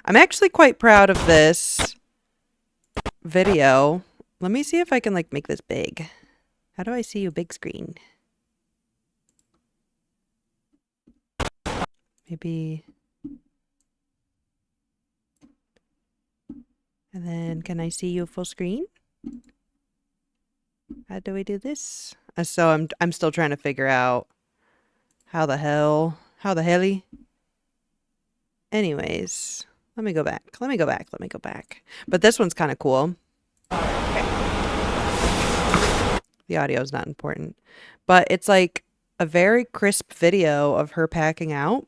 I'm actually quite proud of this video. Let me see if I can like make this big. How do I see you big screen? Maybe. And then can I see you full screen? How do we do this? So I'm still trying to figure out how the helly. Anyways, let me go back. But this one's kind of cool. Okay. The audio is not important, but it's like a very crisp video of her packing out.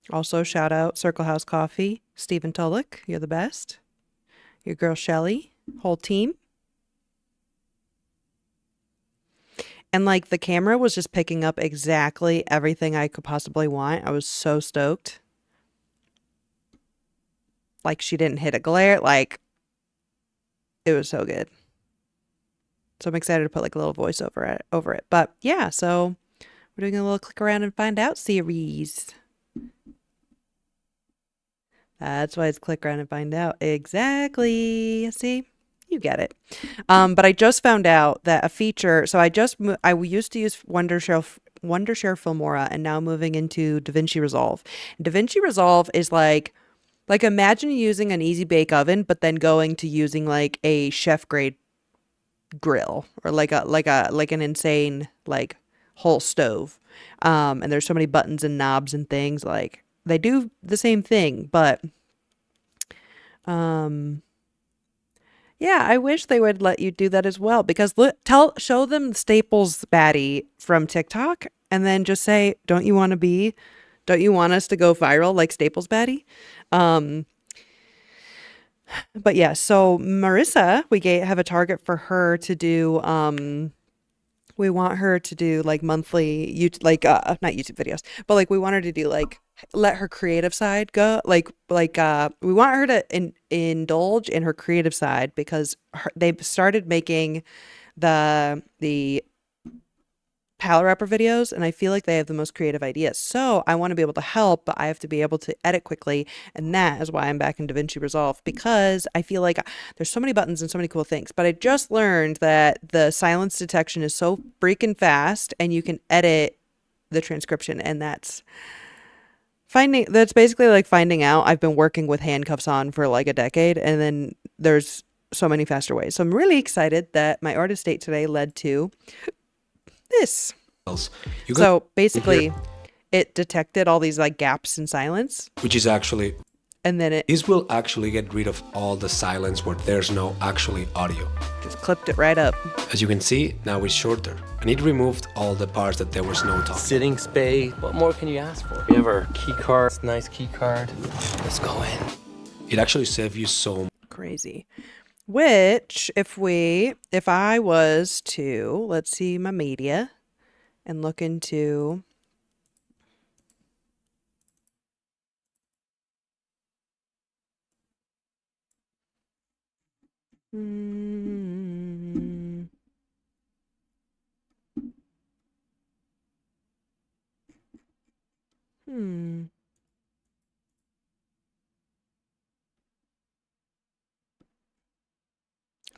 Also, shout out Circle House Coffee, Stephen Tulloch, you're the best. Your girl Shelly, whole team. And like the camera was just picking up exactly everything I could possibly want. I was so stoked. Like she didn't hit a glare. Like it was so good. So I'm excited to put like a little voice over it. But yeah, so we're doing a little click around and find out series. That's why it's click around and find out. Exactly. See? You get it. But I just found out that a feature, so I used to use Wondershare Filmora and now moving into DaVinci Resolve. DaVinci Resolve is like imagine using an easy bake oven, but then going to using like a chef grade grill or like an insane like whole stove. And there's so many buttons and knobs and things, like they do the same thing, but yeah, I wish they would let you do that as well, because show them Staples baddie from TikTok and then just say, don't you want us to go viral like Staples baddie? But yeah, so Marissa, have a target for her to do, we want her to do like monthly not YouTube videos, but like we want her to do like let her creative side go, we want her to indulge in her creative side, because they've started making the palette wrapper videos, and I feel like they have the most creative ideas. So I want to be able to help, but I have to be able to edit quickly, and that is why I'm back in DaVinci Resolve, because I feel like there's so many buttons and so many cool things. But I just learned that the silence detection is so freaking fast, and you can edit the transcription, and that's basically like finding out I've been working with handcuffs on for like a decade, and then there's so many faster ways. So I'm really excited that my artist date today led to this. So basically it detected all these like gaps in silence, which is actually, and then this will actually get rid of all the silence where there's no actually audio. Just clipped it right up. As you can see, now it's shorter, and it removed all the parts that there was no talking. Sitting space. What more can you ask for? We have our key card. It's a nice key card. Let's go in. It actually saved you so crazy. Which, if I was to, let's see my media and look into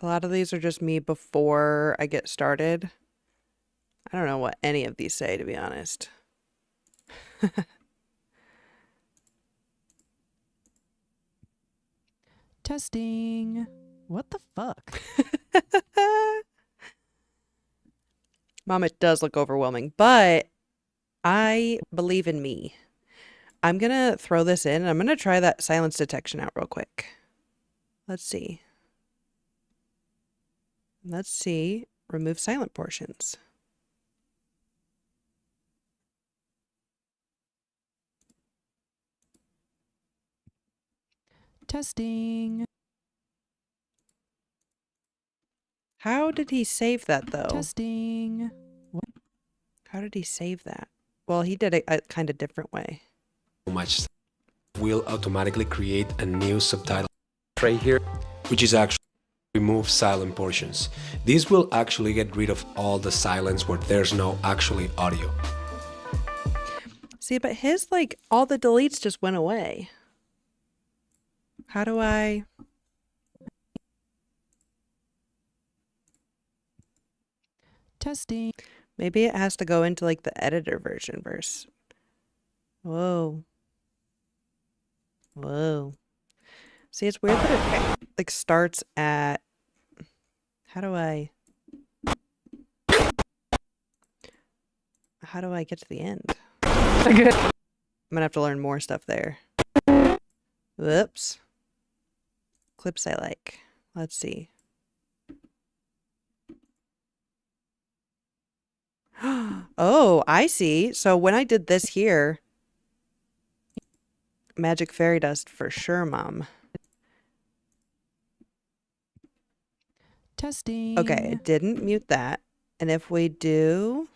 a lot of these are just me before I get started. I don't know what any of these say, to be honest. Testing. What the fuck? Mom, it does look overwhelming, but I believe in me. I'm gonna throw this in, and I'm gonna try that silence detection out real quick. Let's see. Remove silent portions. Testing. How did he save that though? Testing. What? How did he save that? Well, he did it a kind of different way. much. Will automatically create a new subtitle right here, which is actually remove silent portions. This will actually get rid of all the silence where there's no actually audio. See, but his, like, all the deletes just went away. How do I... Testing. Maybe it has to go into, like, the editor version first. Whoa. Whoa. See, it's weird that it, like, starts at... How do I get to the end? I'm gonna have to learn more stuff there. Whoops. Clips I like. Let's see. Oh, I see. So when I did this here, Magic fairy dust for sure, Mom. Testing. Okay, it didn't mute that. And if we do...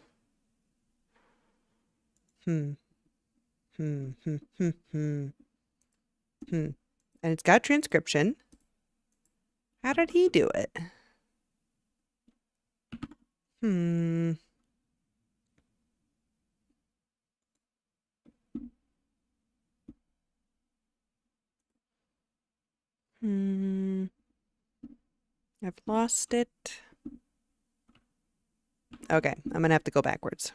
And it's got transcription. How did he do it? I've lost it. Okay, I'm gonna have to go backwards.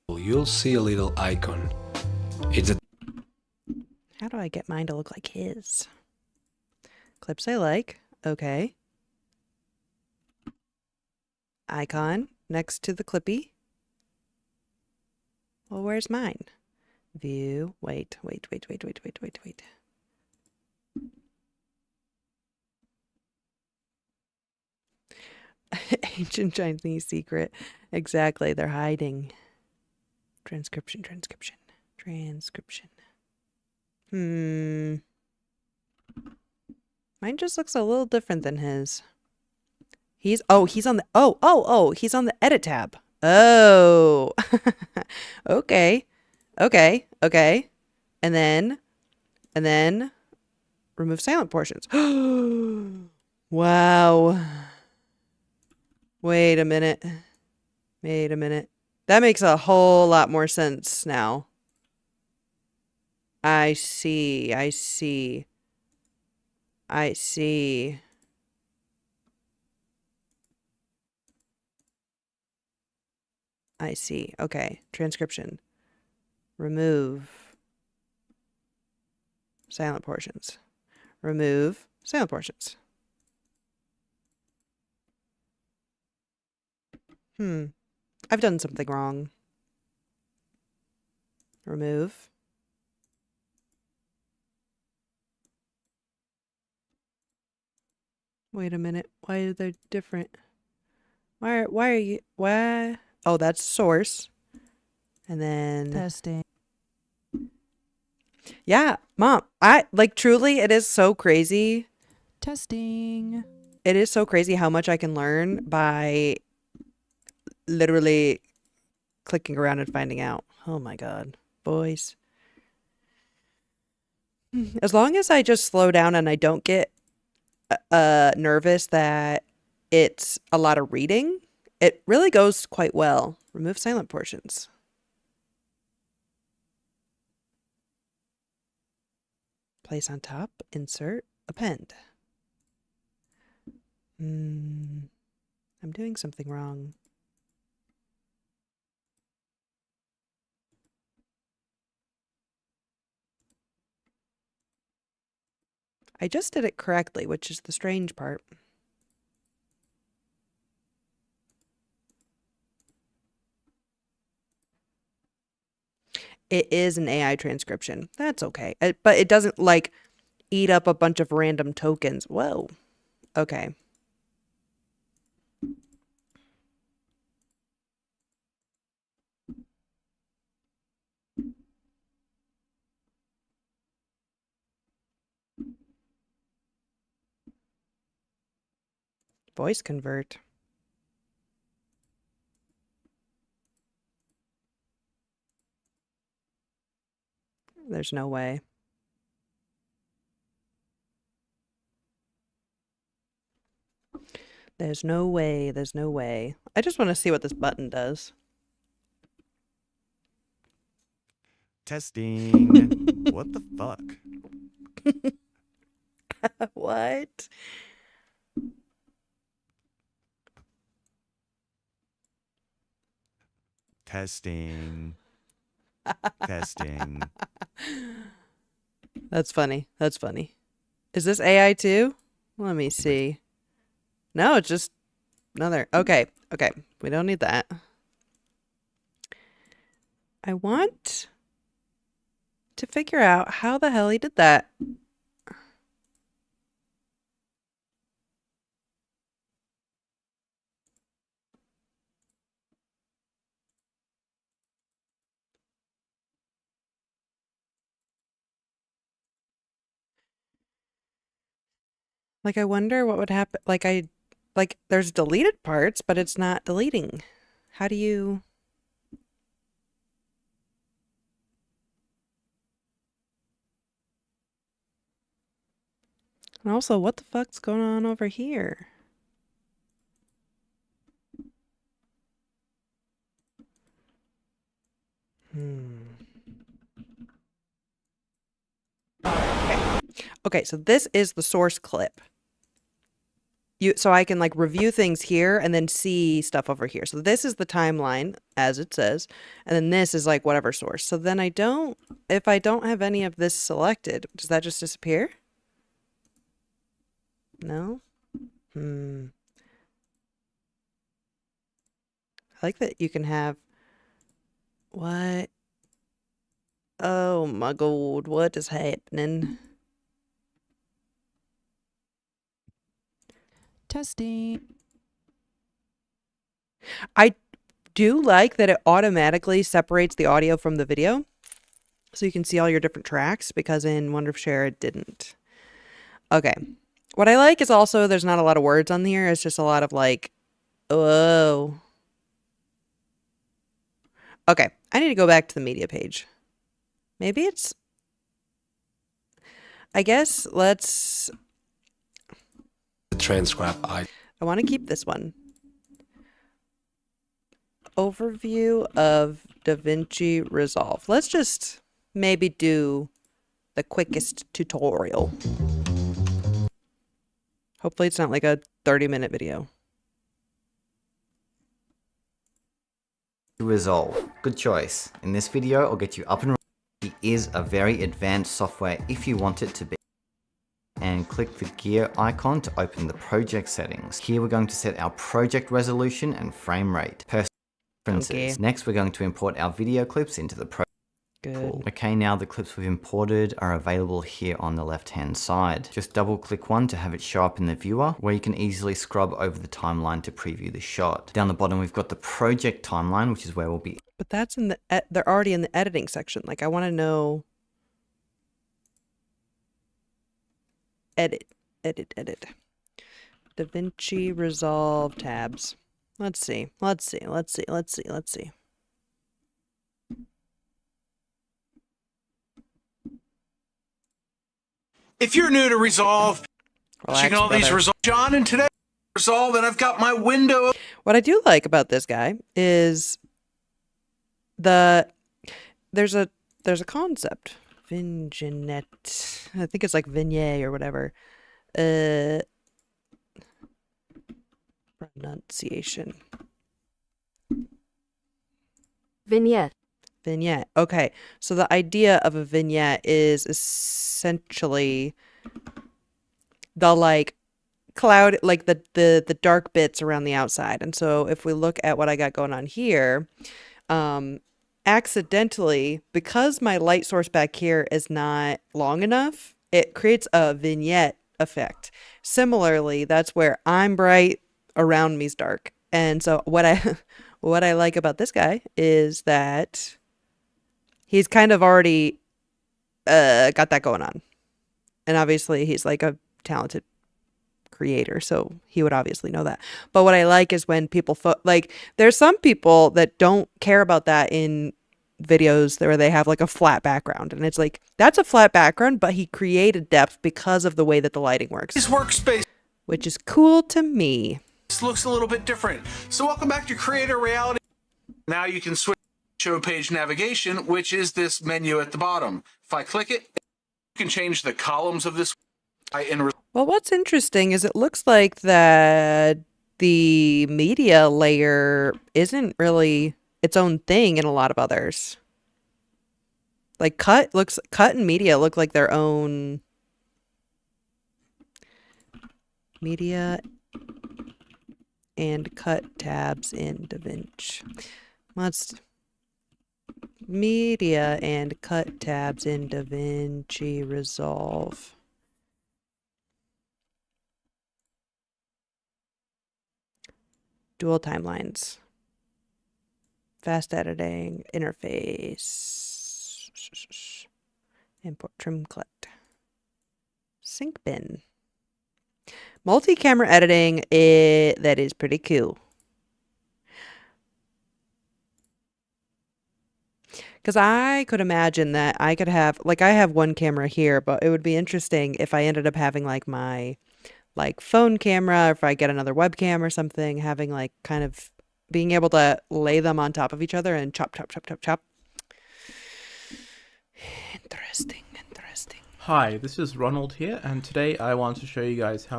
You'll see a little icon. It's a How do I get mine to look like his? Clips I like. Okay. Icon next to the clippy. Well, where's mine? View. Wait. Ancient Chinese secret. Exactly. They're hiding. Transcription. Mine just looks a little different than his. He's on the he's on the edit tab. Oh. Okay. And then remove silent portions. Wow. Wait a minute. That makes a whole lot more sense now. I see. Okay. Transcription. Remove silent portions. Remove silent portions. I've done something wrong. Remove. Wait a minute. Why are they different? Why are you... Why? Oh, that's source. And then... Testing. Yeah, Mom. Truly, it is so crazy. Testing. It is so crazy how much I can learn by literally clicking around and finding out. Oh my God. Boys. As long as I just slow down and I don't get nervous that it's a lot of reading, it really goes quite well. Remove silent portions. Place on top, insert, append. I'm doing something wrong. I just did it correctly, which is the strange part. It is an AI transcription. That's okay. But it doesn't eat up a bunch of random tokens. Whoa. Okay. Voice convert. There's no way. There's no way. I just want to see what this button does. Testing. What the fuck? What? Testing. Testing. That's funny. Is this AI too? Let me see. No, it's just another. Okay. We don't need that. I want to figure out how the hell he did that. Like, I wonder what would happen. Like, there's deleted parts, but it's not deleting. How do you... And also, what the fuck's going on over here? Okay, so this is the source clip. So I can like review things here and then see stuff over here. So this is the timeline as it says, and then this is like whatever source. So then if I don't have any of this selected, does that just disappear? No? I like that you can have, what? Oh my god, what is happening? Testing. I do like that it automatically separates the audio from the video, so you can see all your different tracks, because in Wondershare it didn't. Okay. What I like is also there's not a lot of words on here. It's just a lot of like, whoa. Okay. I need to go back to the media page. Maybe it's... I guess let's... The transcribe I want to keep this one. Overview of DaVinci Resolve. Let's just maybe do the quickest tutorial. Hopefully it's not like a 30-minute video. Resolve. Good choice. In this video, I'll get you up and running. It is a very advanced software if you want it to be. And click the gear icon to open the project settings. Here we're going to set our project resolution and frame rate. Preferences. Okay. Next, we're going to import our video clips into the project pool. Okay, now the clips we've imported are available here on the left-hand side. Just double-click one to have it show up in the viewer, where you can easily scrub over the timeline to preview the shot. Down the bottom, we've got the project timeline, which is where we'll be. But that's in the... they're already in the editing section. Like, I want to know... Edit. DaVinci Resolve tabs. Let's see. If you're new to Resolve, Relax, all these brother. Resolve, John, and today Resolve, and I've got my window. What I do like about this guy is there's a concept. Vignette. I think it's like vignette or whatever. Pronunciation. Vignette. Vignette. Okay. So the idea of a vignette is essentially the like cloud, like the dark bits around the outside. And so if we look at what I got going on here, accidentally, because my light source back here is not long enough, it creates a vignette effect. Similarly, that's where I'm bright, around me's dark. And so what I like about this guy is that he's kind of already got that going on. And obviously he's like a talented creator, so he would obviously know that. But what I like is when people like there's some people that don't care about that in videos where they have like a flat background, and it's like that's a flat background, but he created depth because of the way that the lighting works. His workspace, which is cool to me. This looks a little bit different. So welcome back to Creator Reality. Now you can switch to show page navigation, which is this menu at the bottom. If I click it, you can change the columns of this. Well, what's interesting is it looks like that the media layer isn't really its own thing in a lot of others. Like cut and media look like their own. Media and cut tabs in DaVinci. Media and cut tabs in DaVinci Resolve. Dual timelines. Fast editing, interface. Import trim collect. Sync bin. Multi-camera editing, that is pretty cool. Because I could imagine that I could have, like, I have one camera here, but it would be interesting if I ended up having, like, my, like, phone camera, or if I get another webcam or something, having, like, kind of being able to lay them on top of each other and chop, chop, chop, chop, chop. Interesting, interesting. Hi, this is Ronald here, and today I want to show you guys how...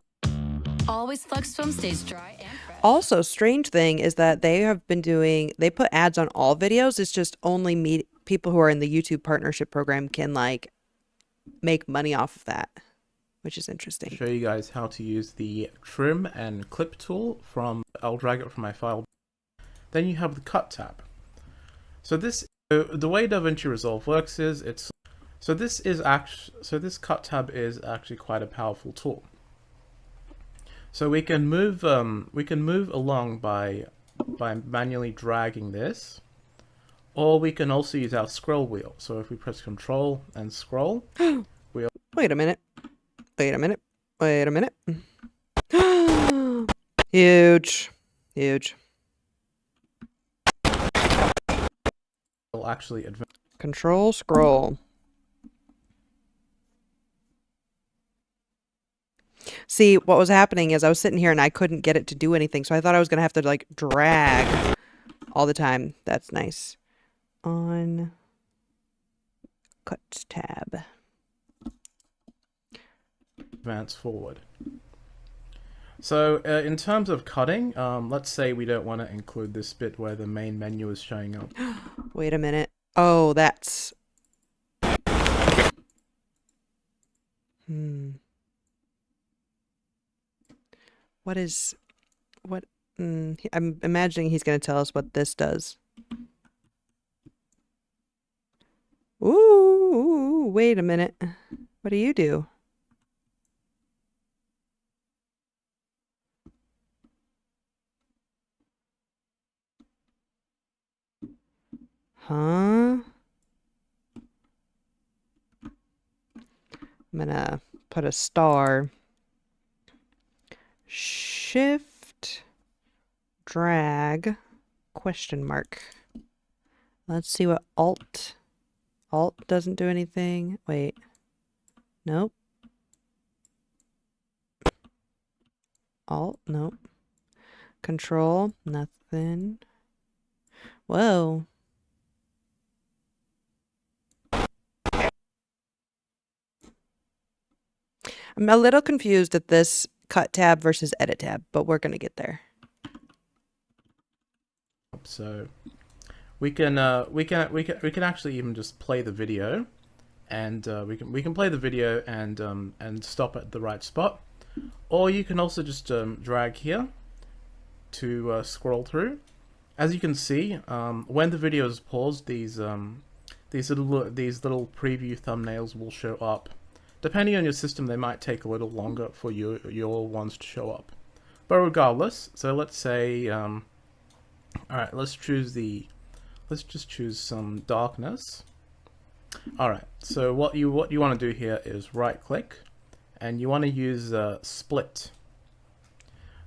Always Flux Film stays dry and fresh. Also, strange thing is that they put ads on all videos. It's just only people who are in the YouTube partnership program can, like, make money off of that, which is interesting. Show you guys how to use the trim and clip tool I'll drag it from my file. Then you have the cut tab. So the way DaVinci Resolve works is this cut tab is actually quite a powerful tool. So we can move along by manually dragging this, or we can also use our scroll wheel. So if we press Control and scroll, we'll... Wait a minute. Wait a minute. Wait a minute. Huge. Huge. We'll actually advance. Control, scroll. See, what was happening is I was sitting here and I couldn't get it to do anything, so I thought I was going to have to, like, drag all the time. That's nice. On cut tab. Advance forward. So in terms of cutting, let's say we don't want to include this bit where the main menu is showing up. Wait a minute. Oh, that's... I'm imagining he's going to tell us what this does. Ooh, wait a minute. What do you do? Huh? I'm gonna put a star. Shift, drag, question mark. Let's see what Alt doesn't do anything. Wait. Nope. Alt, nope. Control, nothing. Whoa. I'm a little confused at this cut tab versus edit tab, but we're gonna get there. So we can actually even just play the video, and we can play the video and stop at the right spot, or you can also just drag here to scroll through. As you can see, when the video is paused, these little preview thumbnails will show up. Depending on your system, they might take a little longer for your ones to show up. But regardless, so let's say, all right, let's just choose some darkness. All right, so what you want to do here is right click, and you want to use split.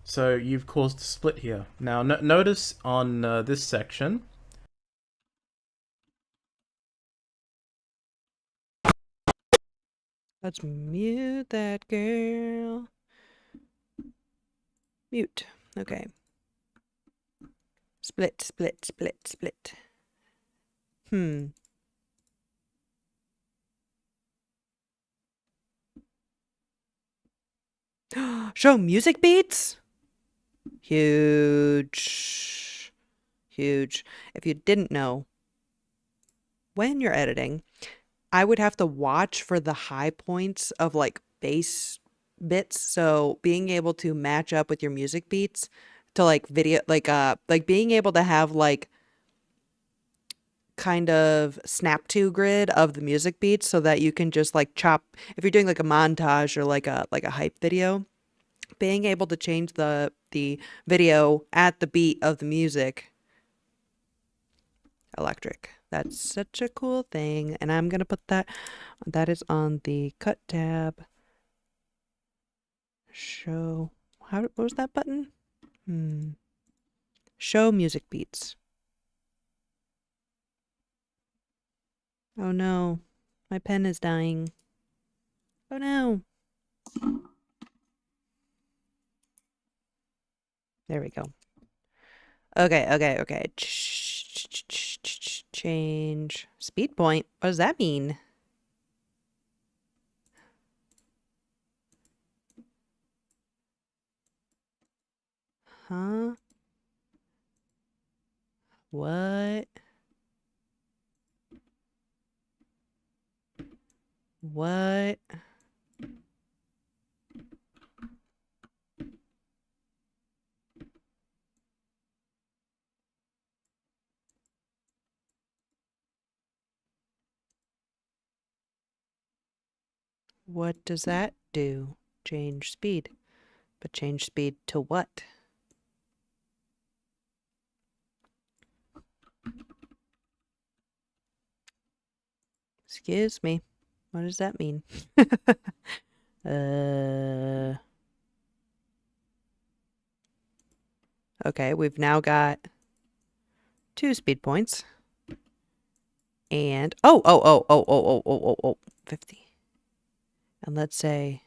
So you've caused a split here. Now notice on this section, let's mute that girl. Mute. Okay. Split, split, split, split. Show music beats? Huge. Huge. If you didn't know, when you're editing, I would have to watch for the high points of, like, bass bits. So being able to match up with your music beats to, like, video, like being able to have, like, kind of snap to grid of the music beats so that you can just, like, chop, if you're doing like a montage or like a hype video, being able to change the video at the beat of the music. Electric. That's such a cool thing. And I'm going to put that is on the cut tab. Show. What was that button? Show music beats. Oh no, my pen is dying. Oh no. There we go. Okay. Change speed point. What does that mean? Huh? What? What? What does that do? Change speed. But change speed to what? Excuse me. What does that mean? Okay, we've now got 2 speed points. And 50. And let's say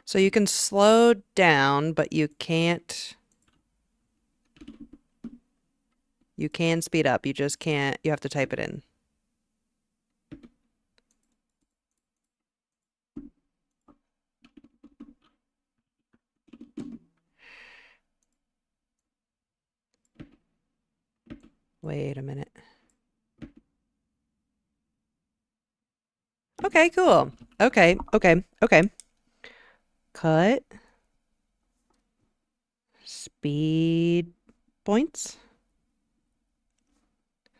so you can slow down, but you can't. You can speed up. You just can't. You have to type it in. Wait a minute. Okay, cool. Okay. Cut. Speed points.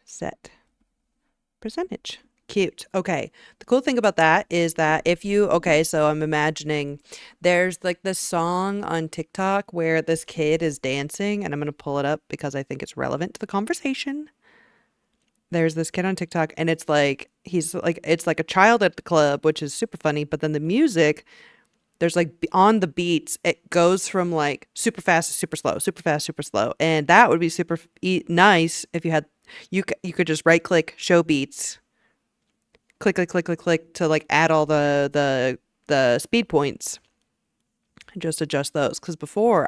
Set. Percentage. Cute. Okay. The cool thing about that is that if you, okay, so I'm imagining there's like this song on TikTok where this kid is dancing, and I'm going to pull it up because I think it's relevant to the conversation. There's this kid on TikTok, and it's like, it's like a child at the club, which is super funny, but then the music, there's like on the beats, it goes from like super fast to super slow, super fast, super slow. And that would be super nice if you had, you could just right click, show beats, click to like add all the speed points and just adjust those. Because before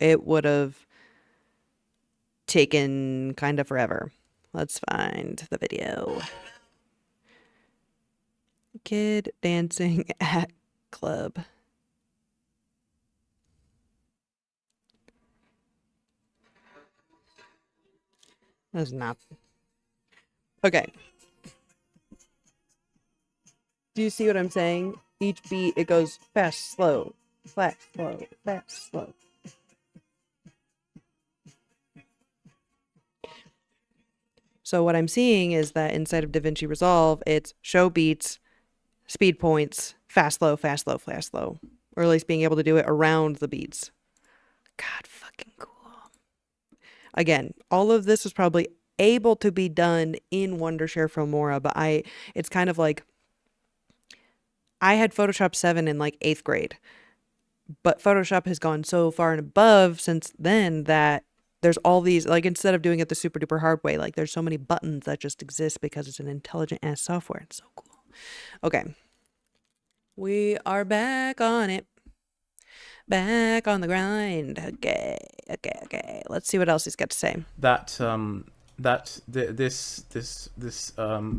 it would have taken kind of forever. Let's find the video. Kid dancing at club. That's not. Okay. Do you see what I'm saying? Each beat, it goes fast, slow, fast, slow, fast, slow. So what I'm seeing is that inside of DaVinci Resolve, it's show beats, speed points, fast, slow, fast, slow, fast, slow. Or at least being able to do it around the beats. God, fucking cool. Again, all of this was probably able to be done in Wondershare Filmora, but it's kind of like, I had Photoshop 7 in like 8th grade, but Photoshop has gone so far and above since then that there's all these, like, instead of doing it the super duper hard way, like there's so many buttons that just exist because it's an intelligent ass software. It's so cool. Okay. We are back on it. Back on the grind. Okay. Let's see what else he's got to say. This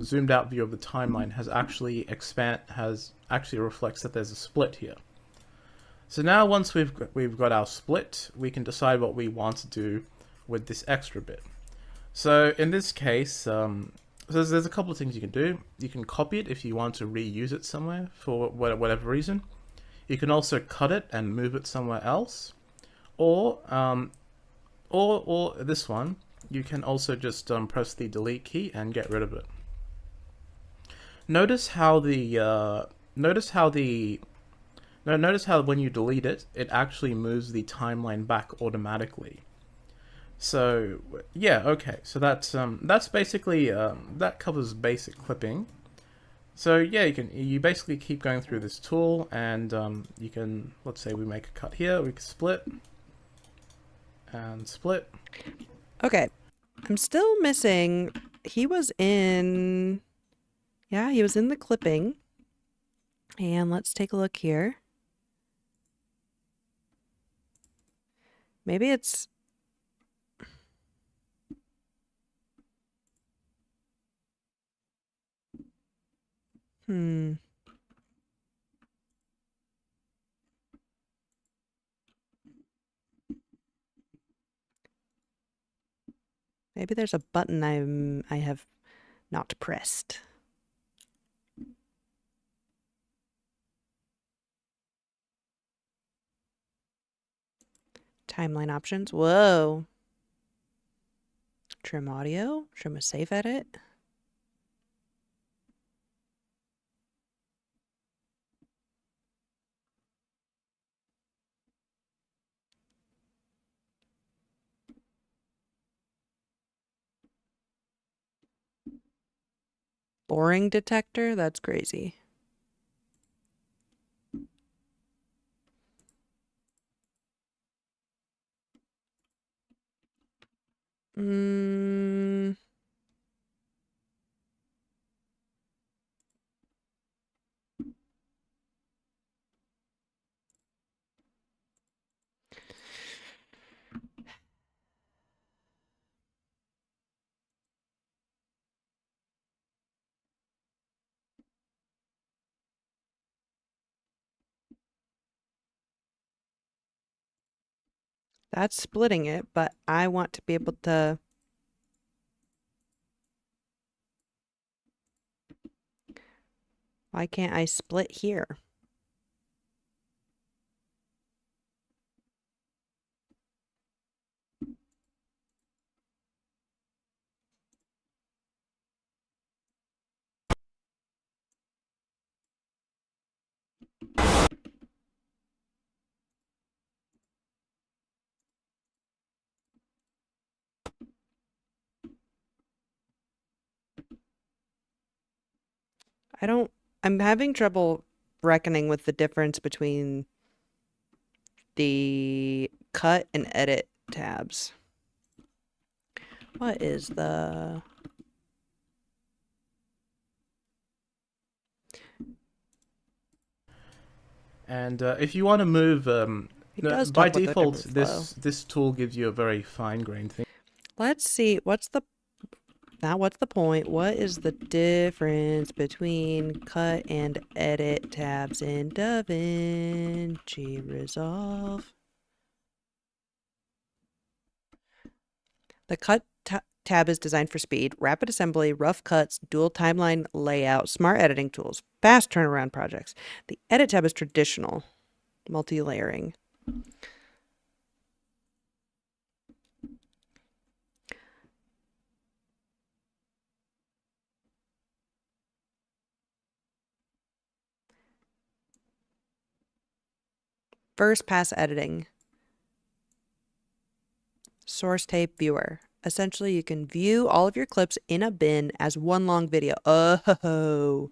zoomed out view of the timeline has actually reflects that there's a split here. So now once we've got our split, we can decide what we want to do with this extra bit. So in this case, so there's a couple of things you can do. You can copy it if you want to reuse it somewhere for whatever reason. You can also cut it and move it somewhere else, or this one, you can also just press the delete key and get rid of it. Notice how the Now notice how when you delete it, it actually moves the timeline back automatically. So yeah, okay. So that's basically that covers basic clipping. So yeah, you basically keep going through this tool, and you can, let's say we make a cut here, we can split and split. Okay, I'm still missing. He was in, yeah, he was in the clipping. And let's take a look here. Maybe it's, maybe there's a button I have not pressed. Timeline options. Whoa. Trim audio. Trim a save edit. Boring detector? That's crazy. That's splitting it, but I want to be able to... Why can't I split here? I'm having trouble reckoning with the difference between the cut and edit tabs. What is the... And if you want to move, by default, this tool gives you a very fine-grained thing. Let's see, what's the point? What is the difference between cut and edit tabs in DaVinci Resolve? The cut tab is designed for speed, rapid assembly, rough cuts, dual timeline layout, smart editing tools, fast turnaround projects. The edit tab is traditional, multi-layering. First pass editing. Source tape viewer. Essentially, you can view all of your clips in a bin as one long video. Oh,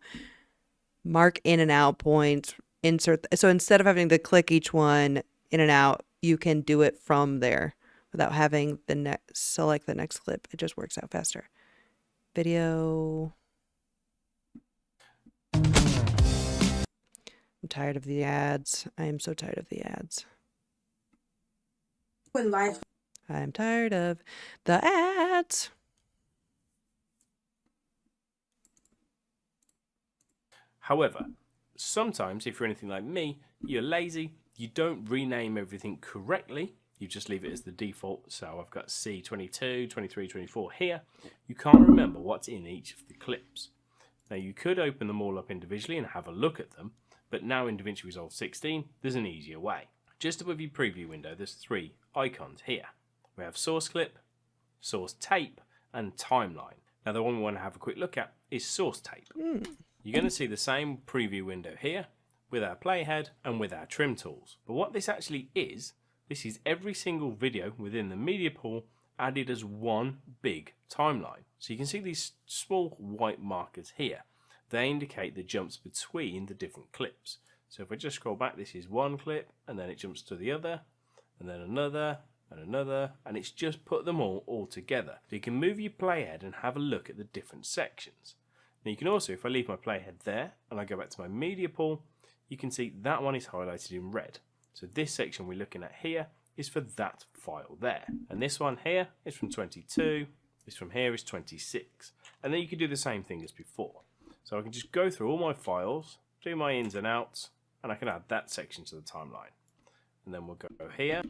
mark in and out points, insert. So instead of having to click each one in and out, you can do it from there without having the select the next clip. It just works out faster. Video. I'm tired of the ads. I am so tired of the ads. I'm tired of the ads. However, sometimes if you're anything like me, you're lazy, you don't rename everything correctly, you just leave it as the default. So I've got C22, 23, 24 here. You can't remember what's in each of the clips. Now you could open them all up individually and have a look at them, but now in DaVinci Resolve 16, there's an easier way. Just above your preview window, there's 3 icons here. We have source clip, source tape, and timeline. Now the one we want to have a quick look at is source tape. You're going to see the same preview window here with our playhead and with our trim tools. But what this actually is, this is every single video within the media pool added as one big timeline. So you can see these small white markers here. They indicate the jumps between the different clips. So if I just scroll back, this is one clip, and then it jumps to the other, and then another, and another, and it's just put them all together. So you can move your playhead and have a look at the different sections. Now you can also, if I leave my playhead there, and I go back to my media pool, you can see that one is highlighted in red. So this section we're looking at here is for that file there. And this one here is from 22, this from here is 26. And then you can do the same thing as before. So I can just go through all my files, do my ins and outs, and I can add that section to the timeline. And then we'll go here.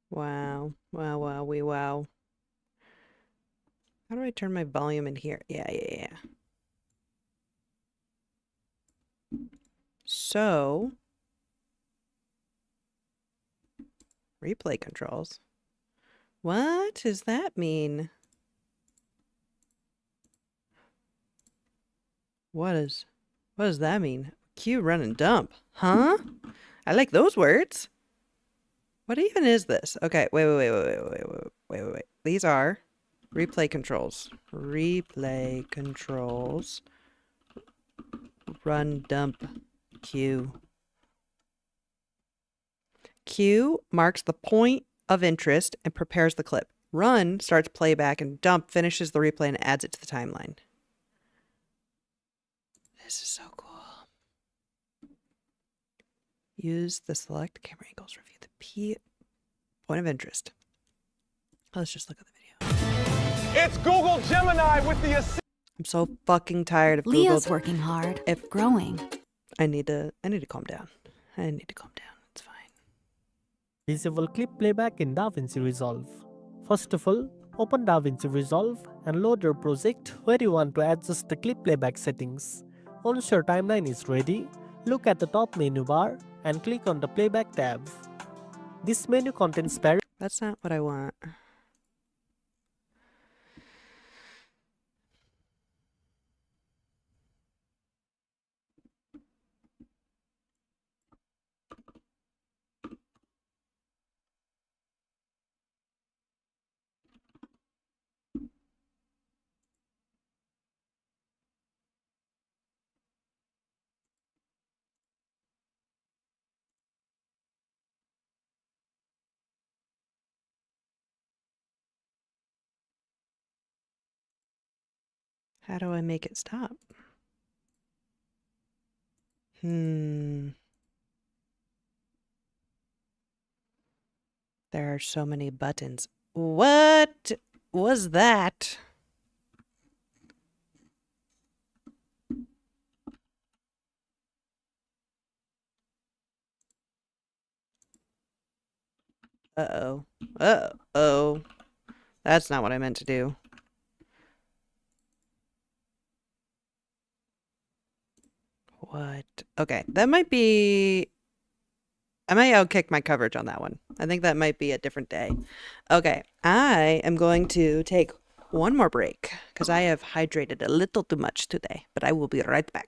Wow. Wow. How do I turn my volume in here? Yeah. So, replay controls. What does that mean? What does that mean? Cue, run, and dump. Huh? I like those words. What even is this? Okay, wait. These are replay controls. Replay controls. Run, dump, cue. Cue marks the point of interest and prepares the clip. Run starts playback, and dump finishes the replay and adds it to the timeline. This is so cool. Use the select camera angles. Review the point of interest. Let's just look at the video. It's Google Gemini with the assist. I'm so fucking tired of Leah's Google. working hard. Growing. I need to calm down. It's fine. Disable clip playback in DaVinci Resolve. First of all, open DaVinci Resolve and load your project where you want to adjust the clip playback settings. Once your timeline is ready, look at the top menu bar and click on the playback tab. This menu contains That's not what I want. How do I make it stop? There are so many buttons. What was that? Uh-oh. Uh-oh. That's not what I meant to do. What? Okay, that might be... I might outkick my coverage on that one. I think that might be a different day. Okay, I am going to take one more break because I have hydrated a little too much today, but I will be right back.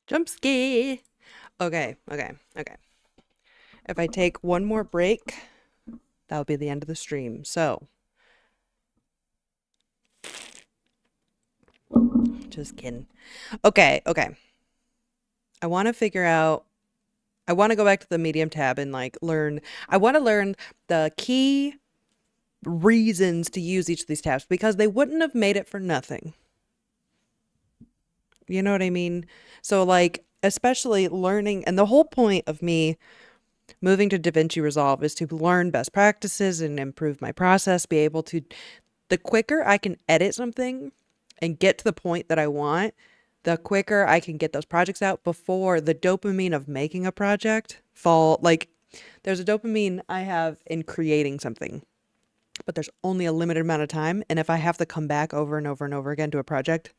Jump scare. Okay. If I take one more break, that'll be the end of the stream. So, just kidding. Okay. I want to figure out, I want to go back to the medium tab and like learn, I want to learn the key reasons to use each of these tabs because they wouldn't have made it for nothing. You know what I mean? So like, especially learning, and the whole point of me moving to DaVinci Resolve is to learn best practices and improve my process, be able to, the quicker I can edit something and get to the point that I want, the quicker I can get those projects out before the dopamine of making a project fall. Like there's a dopamine I have in creating something, but there's only a limited amount of time. And if I have to come back over and over and over again to a project,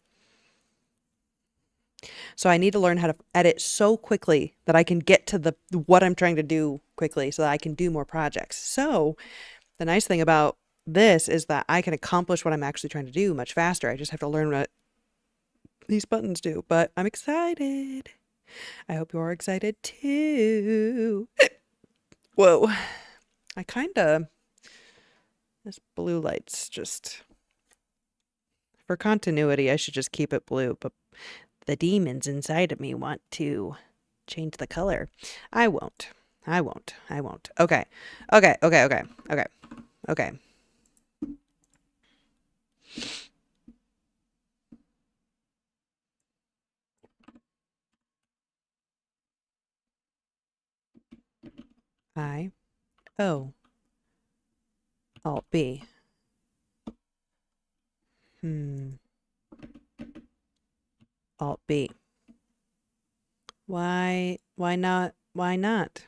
so I need to learn how to edit so quickly that I can get to the what I'm trying to do quickly so that I can do more projects. So the nice thing about this is that I can accomplish what I'm actually trying to do much faster. I just have to learn what these buttons do, but I'm excited. I hope you're excited too. Whoa. This blue light's just, for continuity, I should just keep it blue, but the demons inside of me want to change the color. I won't. Okay. I, O, Alt B. Alt B. Why not? Why not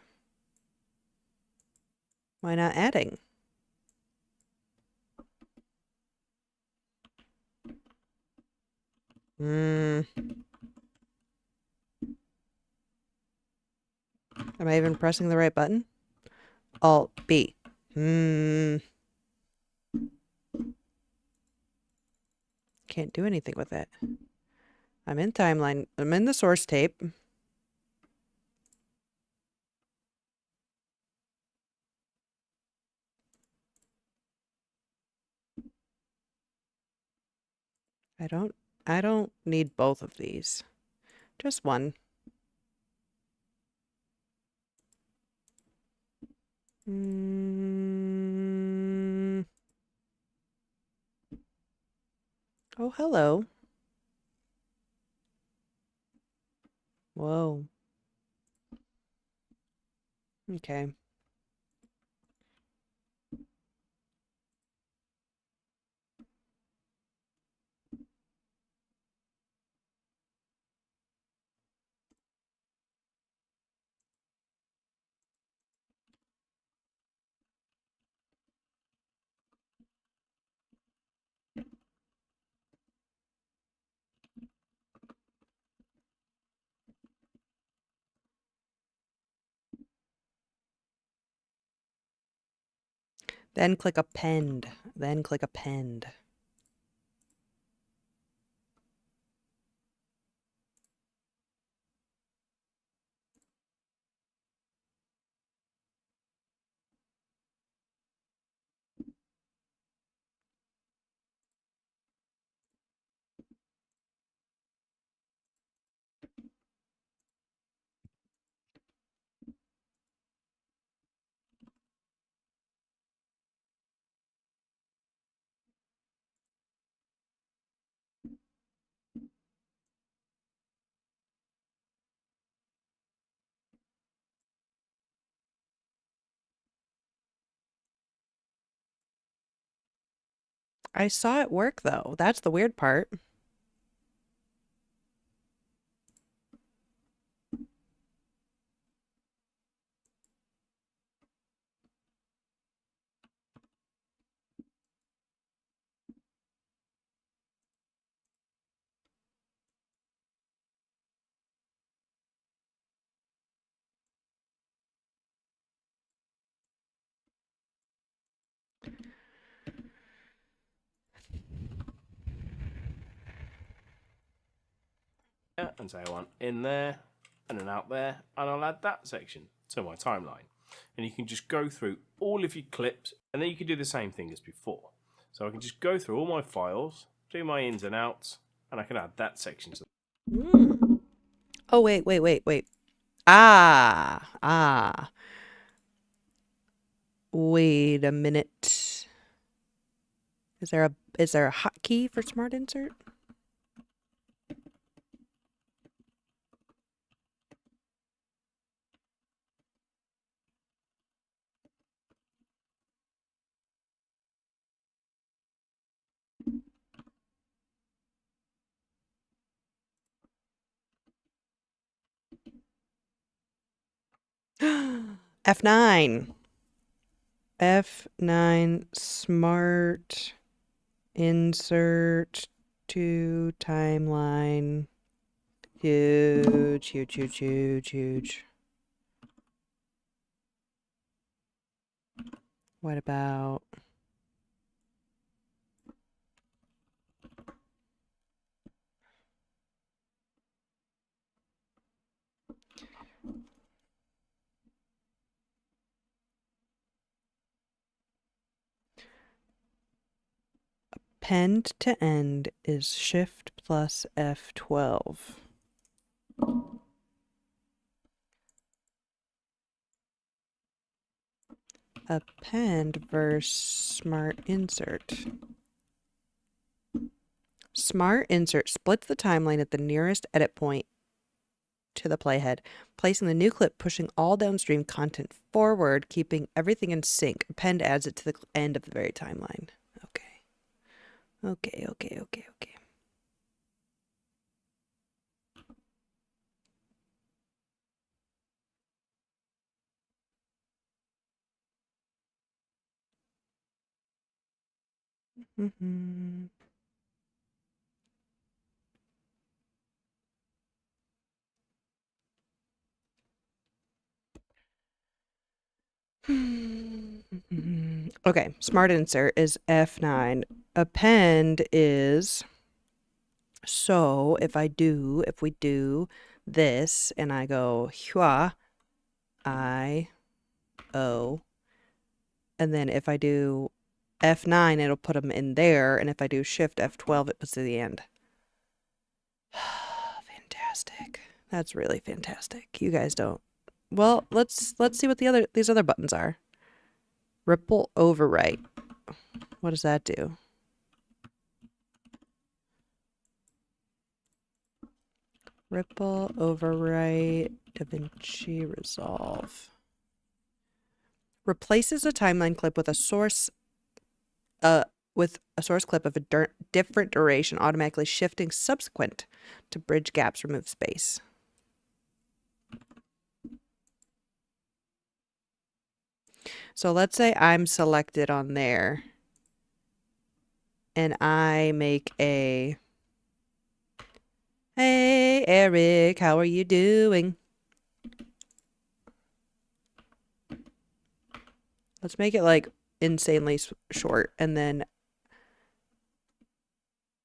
adding? Am I even pressing the right button? Alt B. Can't do anything with it. I'm in timeline. I'm in the source tape. I don't need both of these. Just one. Oh, hello. Whoa. Okay. Then click append. I saw it work though. That's the weird part. and say I want in there and then out there, and I'll add that section to my timeline. And you can just go through all of your clips, and then you can do the same thing as before. So I can just go through all my files, do my ins and outs, and I can add that section to Oh, wait. Ah. Wait a minute. Is there a hotkey for Smart Insert? F9. F9 Smart Insert to timeline. Huge. What about... Append to end is Shift plus F12. Append versus Smart Insert. Smart Insert splits the timeline at the nearest edit point to the playhead, placing the new clip, pushing all downstream content forward, keeping everything in sync. Append adds it to the end of the very timeline. Okay. Okay, Smart Insert is F9. Append is, so if we do this and I go hua, I-O, and then if I do F9, it'll put them in there, and if I do Shift F12, it puts it to the end. Fantastic. That's really fantastic. You guys don't. Well, let's see what these other buttons are. Ripple overwrite. What does that do? Ripple overwrite DaVinci Resolve. Replaces a timeline clip with a source clip of a different duration, automatically shifting subsequent to bridge gaps, remove space. So let's say I'm selected on there and I make a, hey Eric, how are you doing? Let's make it like insanely short and then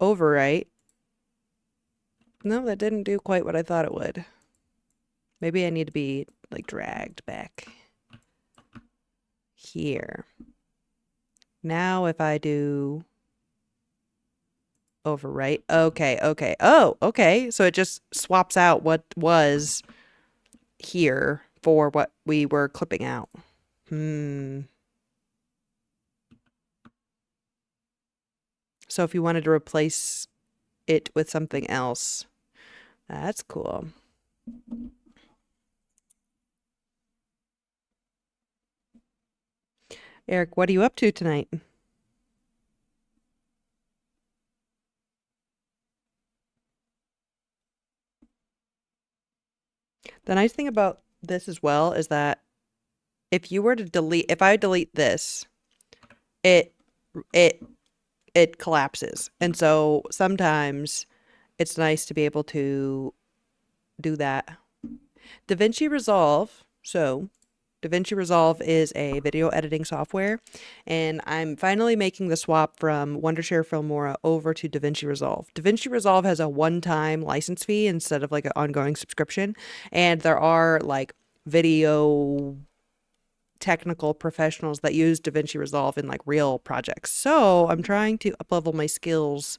overwrite. No, that didn't do quite what I thought it would. Maybe I need to be like dragged back here. Now if I do overwrite, okay. Oh, okay. So it just swaps out what was here for what we were clipping out. So if you wanted to replace it with something else, that's cool. Eric, what are you up to tonight? The nice thing about this as well is that if you were to delete, if I delete this, it collapses. And so sometimes it's nice to be able to do that. DaVinci Resolve. So DaVinci Resolve is a video editing software, and I'm finally making the swap from Wondershare Filmora over to DaVinci Resolve. DaVinci Resolve has a one-time license fee instead of like an ongoing subscription, and there are like video technical professionals that use DaVinci Resolve in like real projects. So I'm trying to up-level my skills,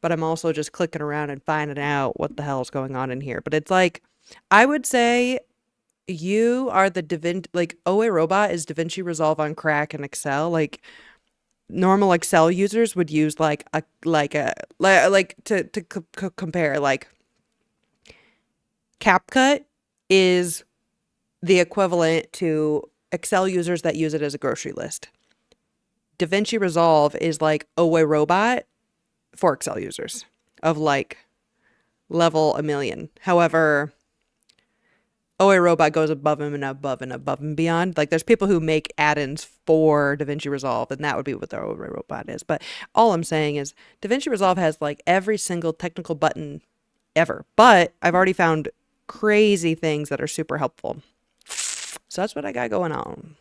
but I'm also just clicking around and finding out what the hell is going on in here. But it's like, I would say you are the DaVinci, like OA Robot is DaVinci Resolve on crack in Excel. Like normal Excel users would use like to compare, like CapCut is the equivalent to Excel users that use it as a grocery list. DaVinci Resolve is like OA Robot for Excel users of like level 1,000,000. However, OA Robot goes above and above and above and beyond. Like there's people who make add-ins for DaVinci Resolve, and that would be what the OA Robot is. But all I'm saying is DaVinci Resolve has like every single technical button ever. But I've already found crazy things that are super helpful. So that's what I got going on.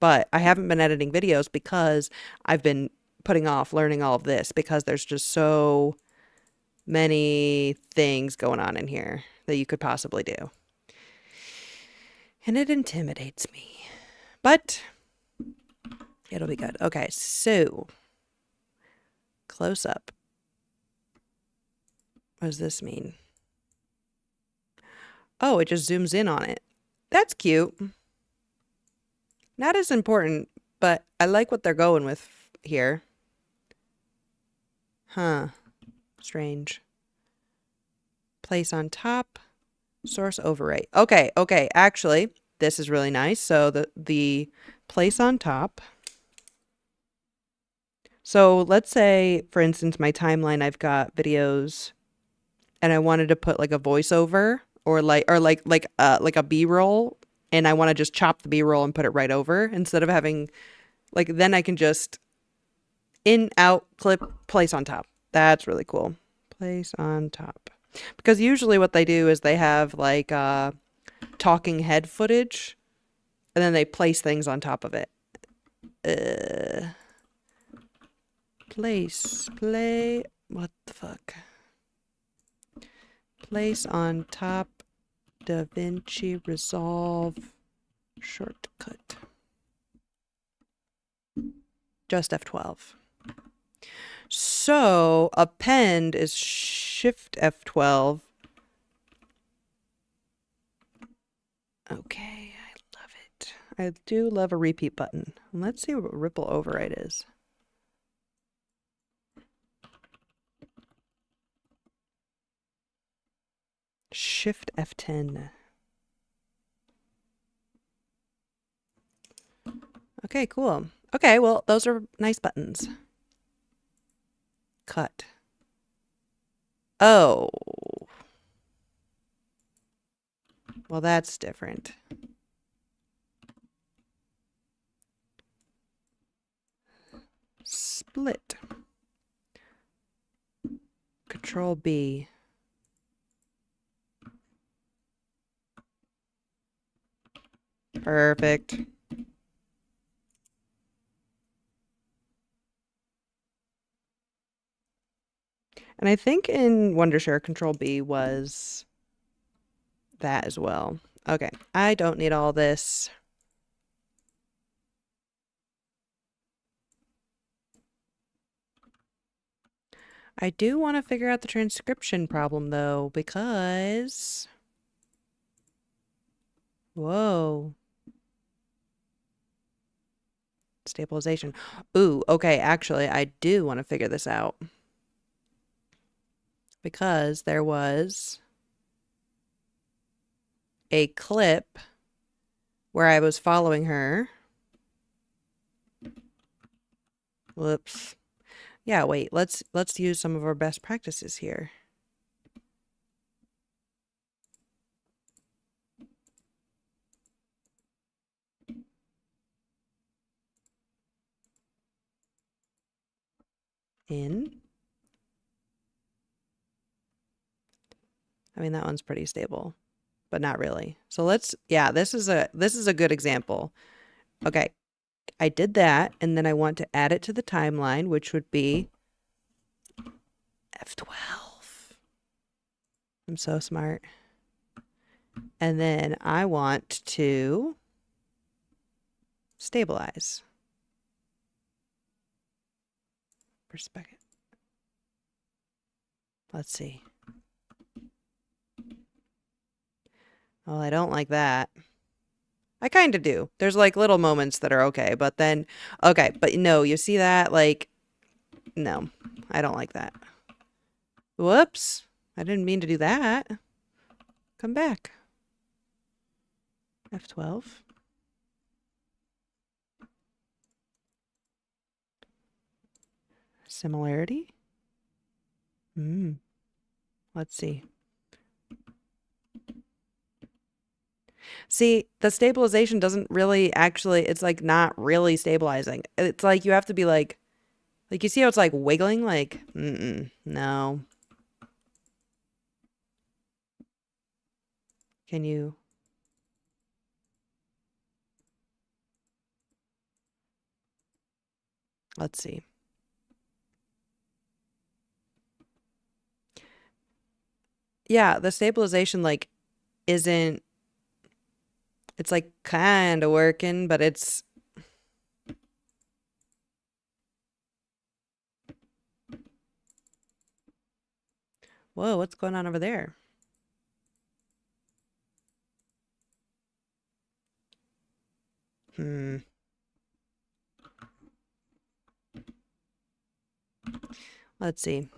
But I haven't been editing videos because I've been putting off learning all of this because there's just so many things going on in here that you could possibly do. And it intimidates me. But it'll be good. Okay, so close up. What does this mean? Oh, it just zooms in on it. That's cute. Not as important, but I like what they're going with here. Huh. Strange. Place on top. Source overwrite. Okay, okay. Actually, this is really nice. So the place on top. So let's say, for instance, my timeline, I've got videos and I wanted to put like a voiceover or like a B-roll, and I want to just chop the B-roll and put it right over instead of having like, then I can just in, out, clip, place on top. That's really cool. Place on top. Because usually what they do is they have like talking head footage and then they place things on top of it. Play, what the fuck? Place on top, DaVinci Resolve, shortcut. Just F12. So append is Shift F12. Okay, I love it. I do love a repeat button. Let's see what ripple override is. Shift F10. Okay, cool. Okay, well, those are nice buttons. Cut. Oh. Well, that's different. Split. Control B. Perfect. And I think in Wondershare, Control B was that as well. Okay, I don't need all this. I do want to figure out the transcription problem though, because... Whoa. Stabilization. Ooh, okay, actually, I do want to figure this out. Because there was a clip where I was following her. Whoops. Yeah, wait, let's use some of our best practices here. In. I mean, that one's pretty stable. but not really. So this is a good example. Okay, I did that, and then I want to add it to the timeline, which would be F12. I'm so smart. And then I want to stabilize. Perspective. Let's see. Oh, I don't like that. I kind of do. There's like little moments that are okay, but then, okay, but no, you see that? Like, no, I don't like that. Whoops. I didn't mean to do that. Come back. F12. Similarity. Let's see. See, the stabilization doesn't really actually, it's like not really stabilizing. It's like you have to be like you see how it's like wiggling? Like, no. Can you? Let's see. Yeah, the stabilization like isn't, it's like kind of working, but it's whoa, what's going on over there? Let's see.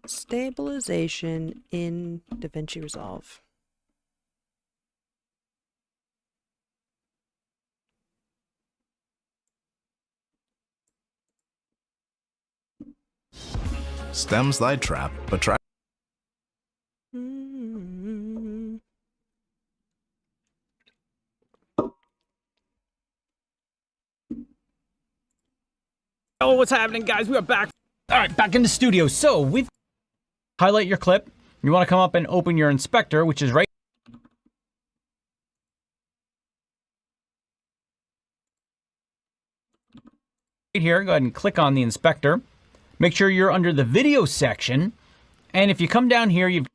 Stabilization in DaVinci Resolve. Stems thy trap, but try. Oh, what's happening, guys? We are back. All right, back in the studio. So we've highlight your clip. You want to come up and open your inspector, which is right here. Go ahead and click on the inspector. Make sure you're under the video section. And if you come down here, you've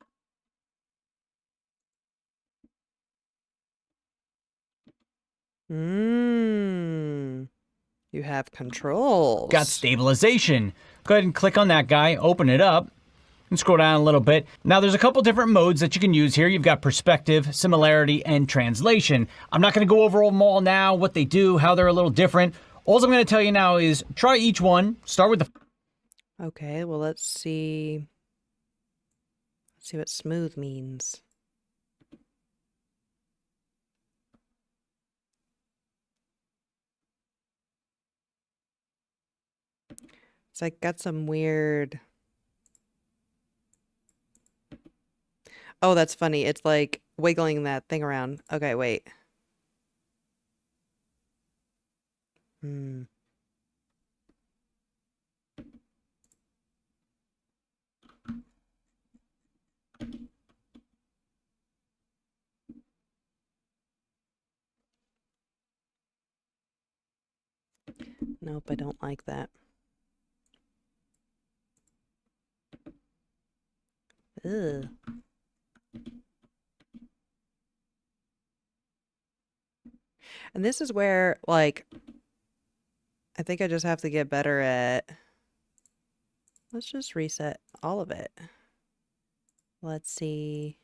You have controls. got stabilization. Go ahead and click on that guy, open it up, and scroll down a little bit. Now, there's a couple different modes that you can use here. You've got perspective, similarity, and translation. I'm not going to go over them all now, what they do, how they're a little different. All I'm going to tell you now is try each one. Start with the... Okay, well, let's see. Let's see what smooth means. It's like got some weird... Oh, that's funny. It's like wiggling that thing around. Okay, wait. Nope, I don't like that. Ugh. And this is where, like, I think I just have to get better at... Let's just reset all of it. Let's see.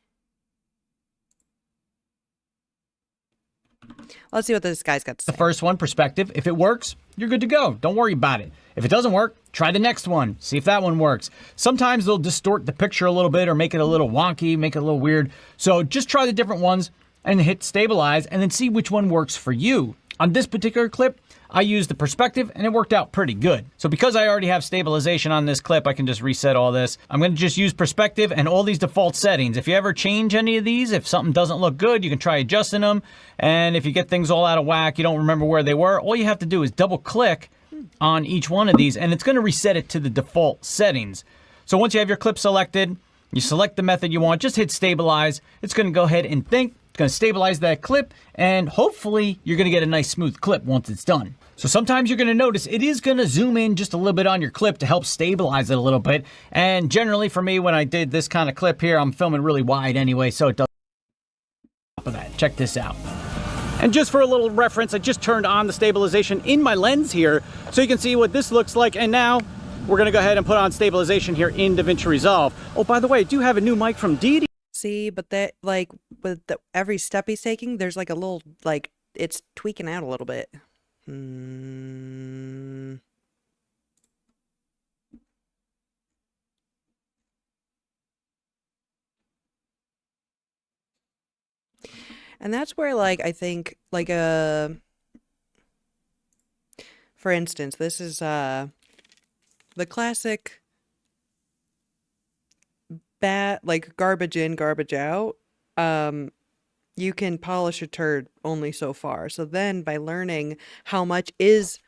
Let's see what this guy's got to say. The first one, perspective. If it works, you're good to go. Don't worry about it. If it doesn't work, try the next one. See if that one works. Sometimes they'll distort the picture a little bit or make it a little wonky, make it a little weird. So just try the different ones and hit stabilize and then see which one works for you. On this particular clip, I used the perspective and it worked out pretty good. So because I already have stabilization on this clip, I can just reset all this. I'm going to just use perspective and all these default settings. If you ever change any of these, if something doesn't look good, you can try adjusting them. And if you get things all out of whack, you don't remember where they were, all you have to do is double click on each one of these and it's going to reset it to the default settings. So once you have your clip selected, You select the method you want, just hit stabilize. It's going to go ahead and think. It's going to stabilize that clip, and hopefully you're going to get a nice smooth clip once it's done. So sometimes you're going to notice it is going to zoom in just a little bit on your clip to help stabilize it a little bit. And generally for me, when I did this kind of clip here, I'm filming really wide anyway, so it does of that. Check this out. And just for a little reference, I just turned on the stabilization in my lens here so you can see what this looks like. And now we're going to go ahead and put on stabilization here in DaVinci Resolve. Oh, by the way, I do have a new mic from Didi. See, but that, like, with every step he's taking, there's like a little, like, it's tweaking out a little bit. And that's where, like, I think, like, for instance, this is, the classic like garbage in, garbage out. You can polish a turd only so far. So then by learning how much is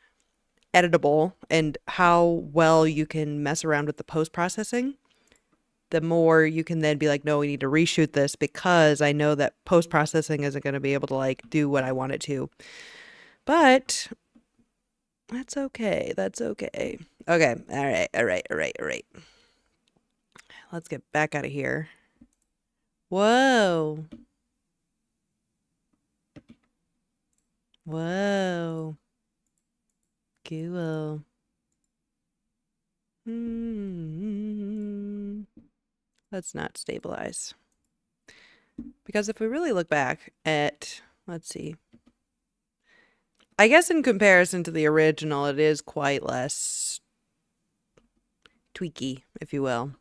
editable and how well you can mess around with the post-processing, the more you can then be like, no, we need to reshoot this because I know that post-processing isn't going to be able to like do what I want it to. But that's okay. That's okay. Okay. All right. Let's get back out of here. Whoa. Whoa. Cool. Let's not stabilize. Because if we really look back at, let's see. I guess in comparison to the original, it is quite less tweaky, if you will.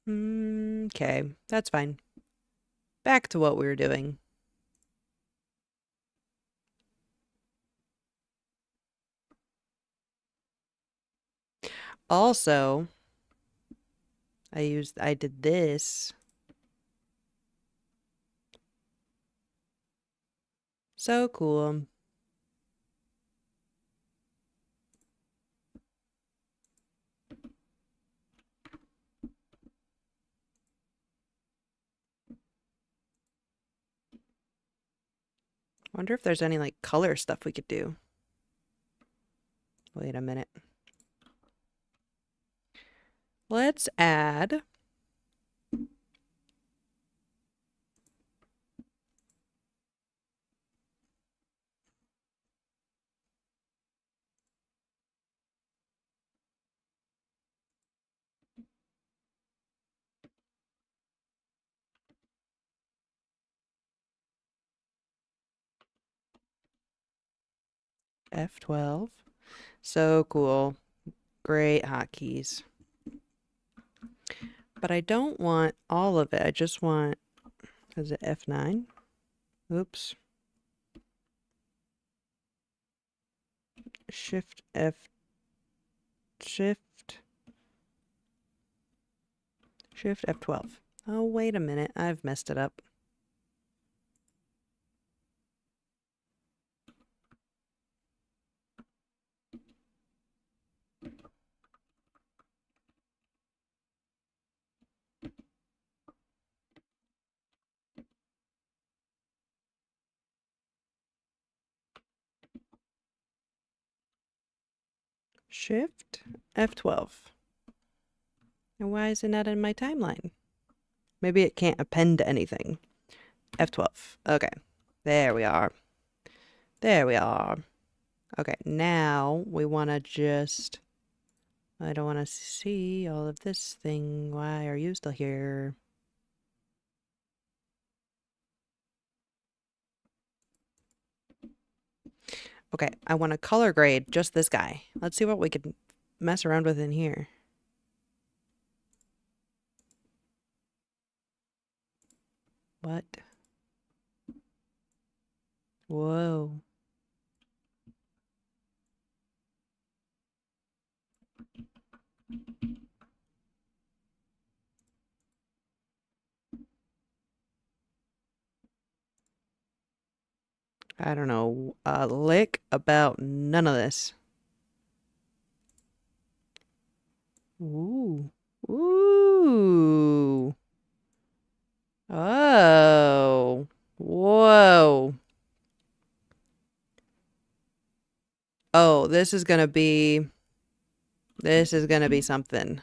Okay, that's fine. Back to what we were doing. Also, I did this. So cool. Wonder if there's any like color stuff we could do. Wait a minute. Let's add F12. So cool. Great hotkeys. But I don't want all of it. I just want, is it F9? Oops. Shift F12. Oh, wait a minute. I've messed it up. Shift F12. And why is it not in my timeline? Maybe it can't append to anything. F12. Okay. There we are. There we are. Okay, now we want to just... I don't want to see all of this thing. Why are you still here? Okay, I want to color grade just this guy. Let's see what we could mess around with in here. What? Whoa. I don't know a lick about none of this. Ooh. Ooh. Oh. Whoa. Oh, this is gonna be something.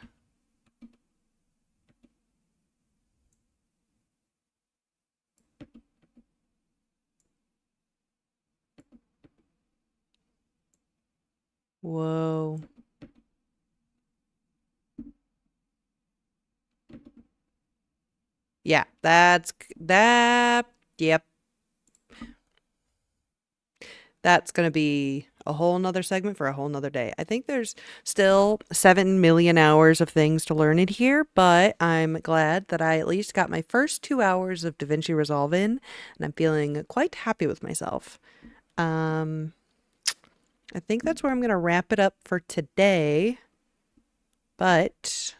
Whoa. Yeah, yep. That's going to be a whole nother segment for a whole nother day. I think there's still 7 million hours of things to learn in here, but I'm glad that I at least got my first 2 hours of DaVinci Resolve in, and I'm feeling quite happy with myself. I think that's where I'm going to wrap it up for today, but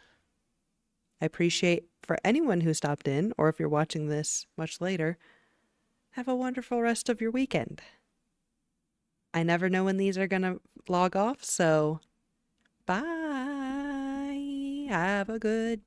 I appreciate for anyone who stopped in, or if you're watching this much later, have a wonderful rest of your weekend. I never know when these are going to log off, so bye. Have a good day.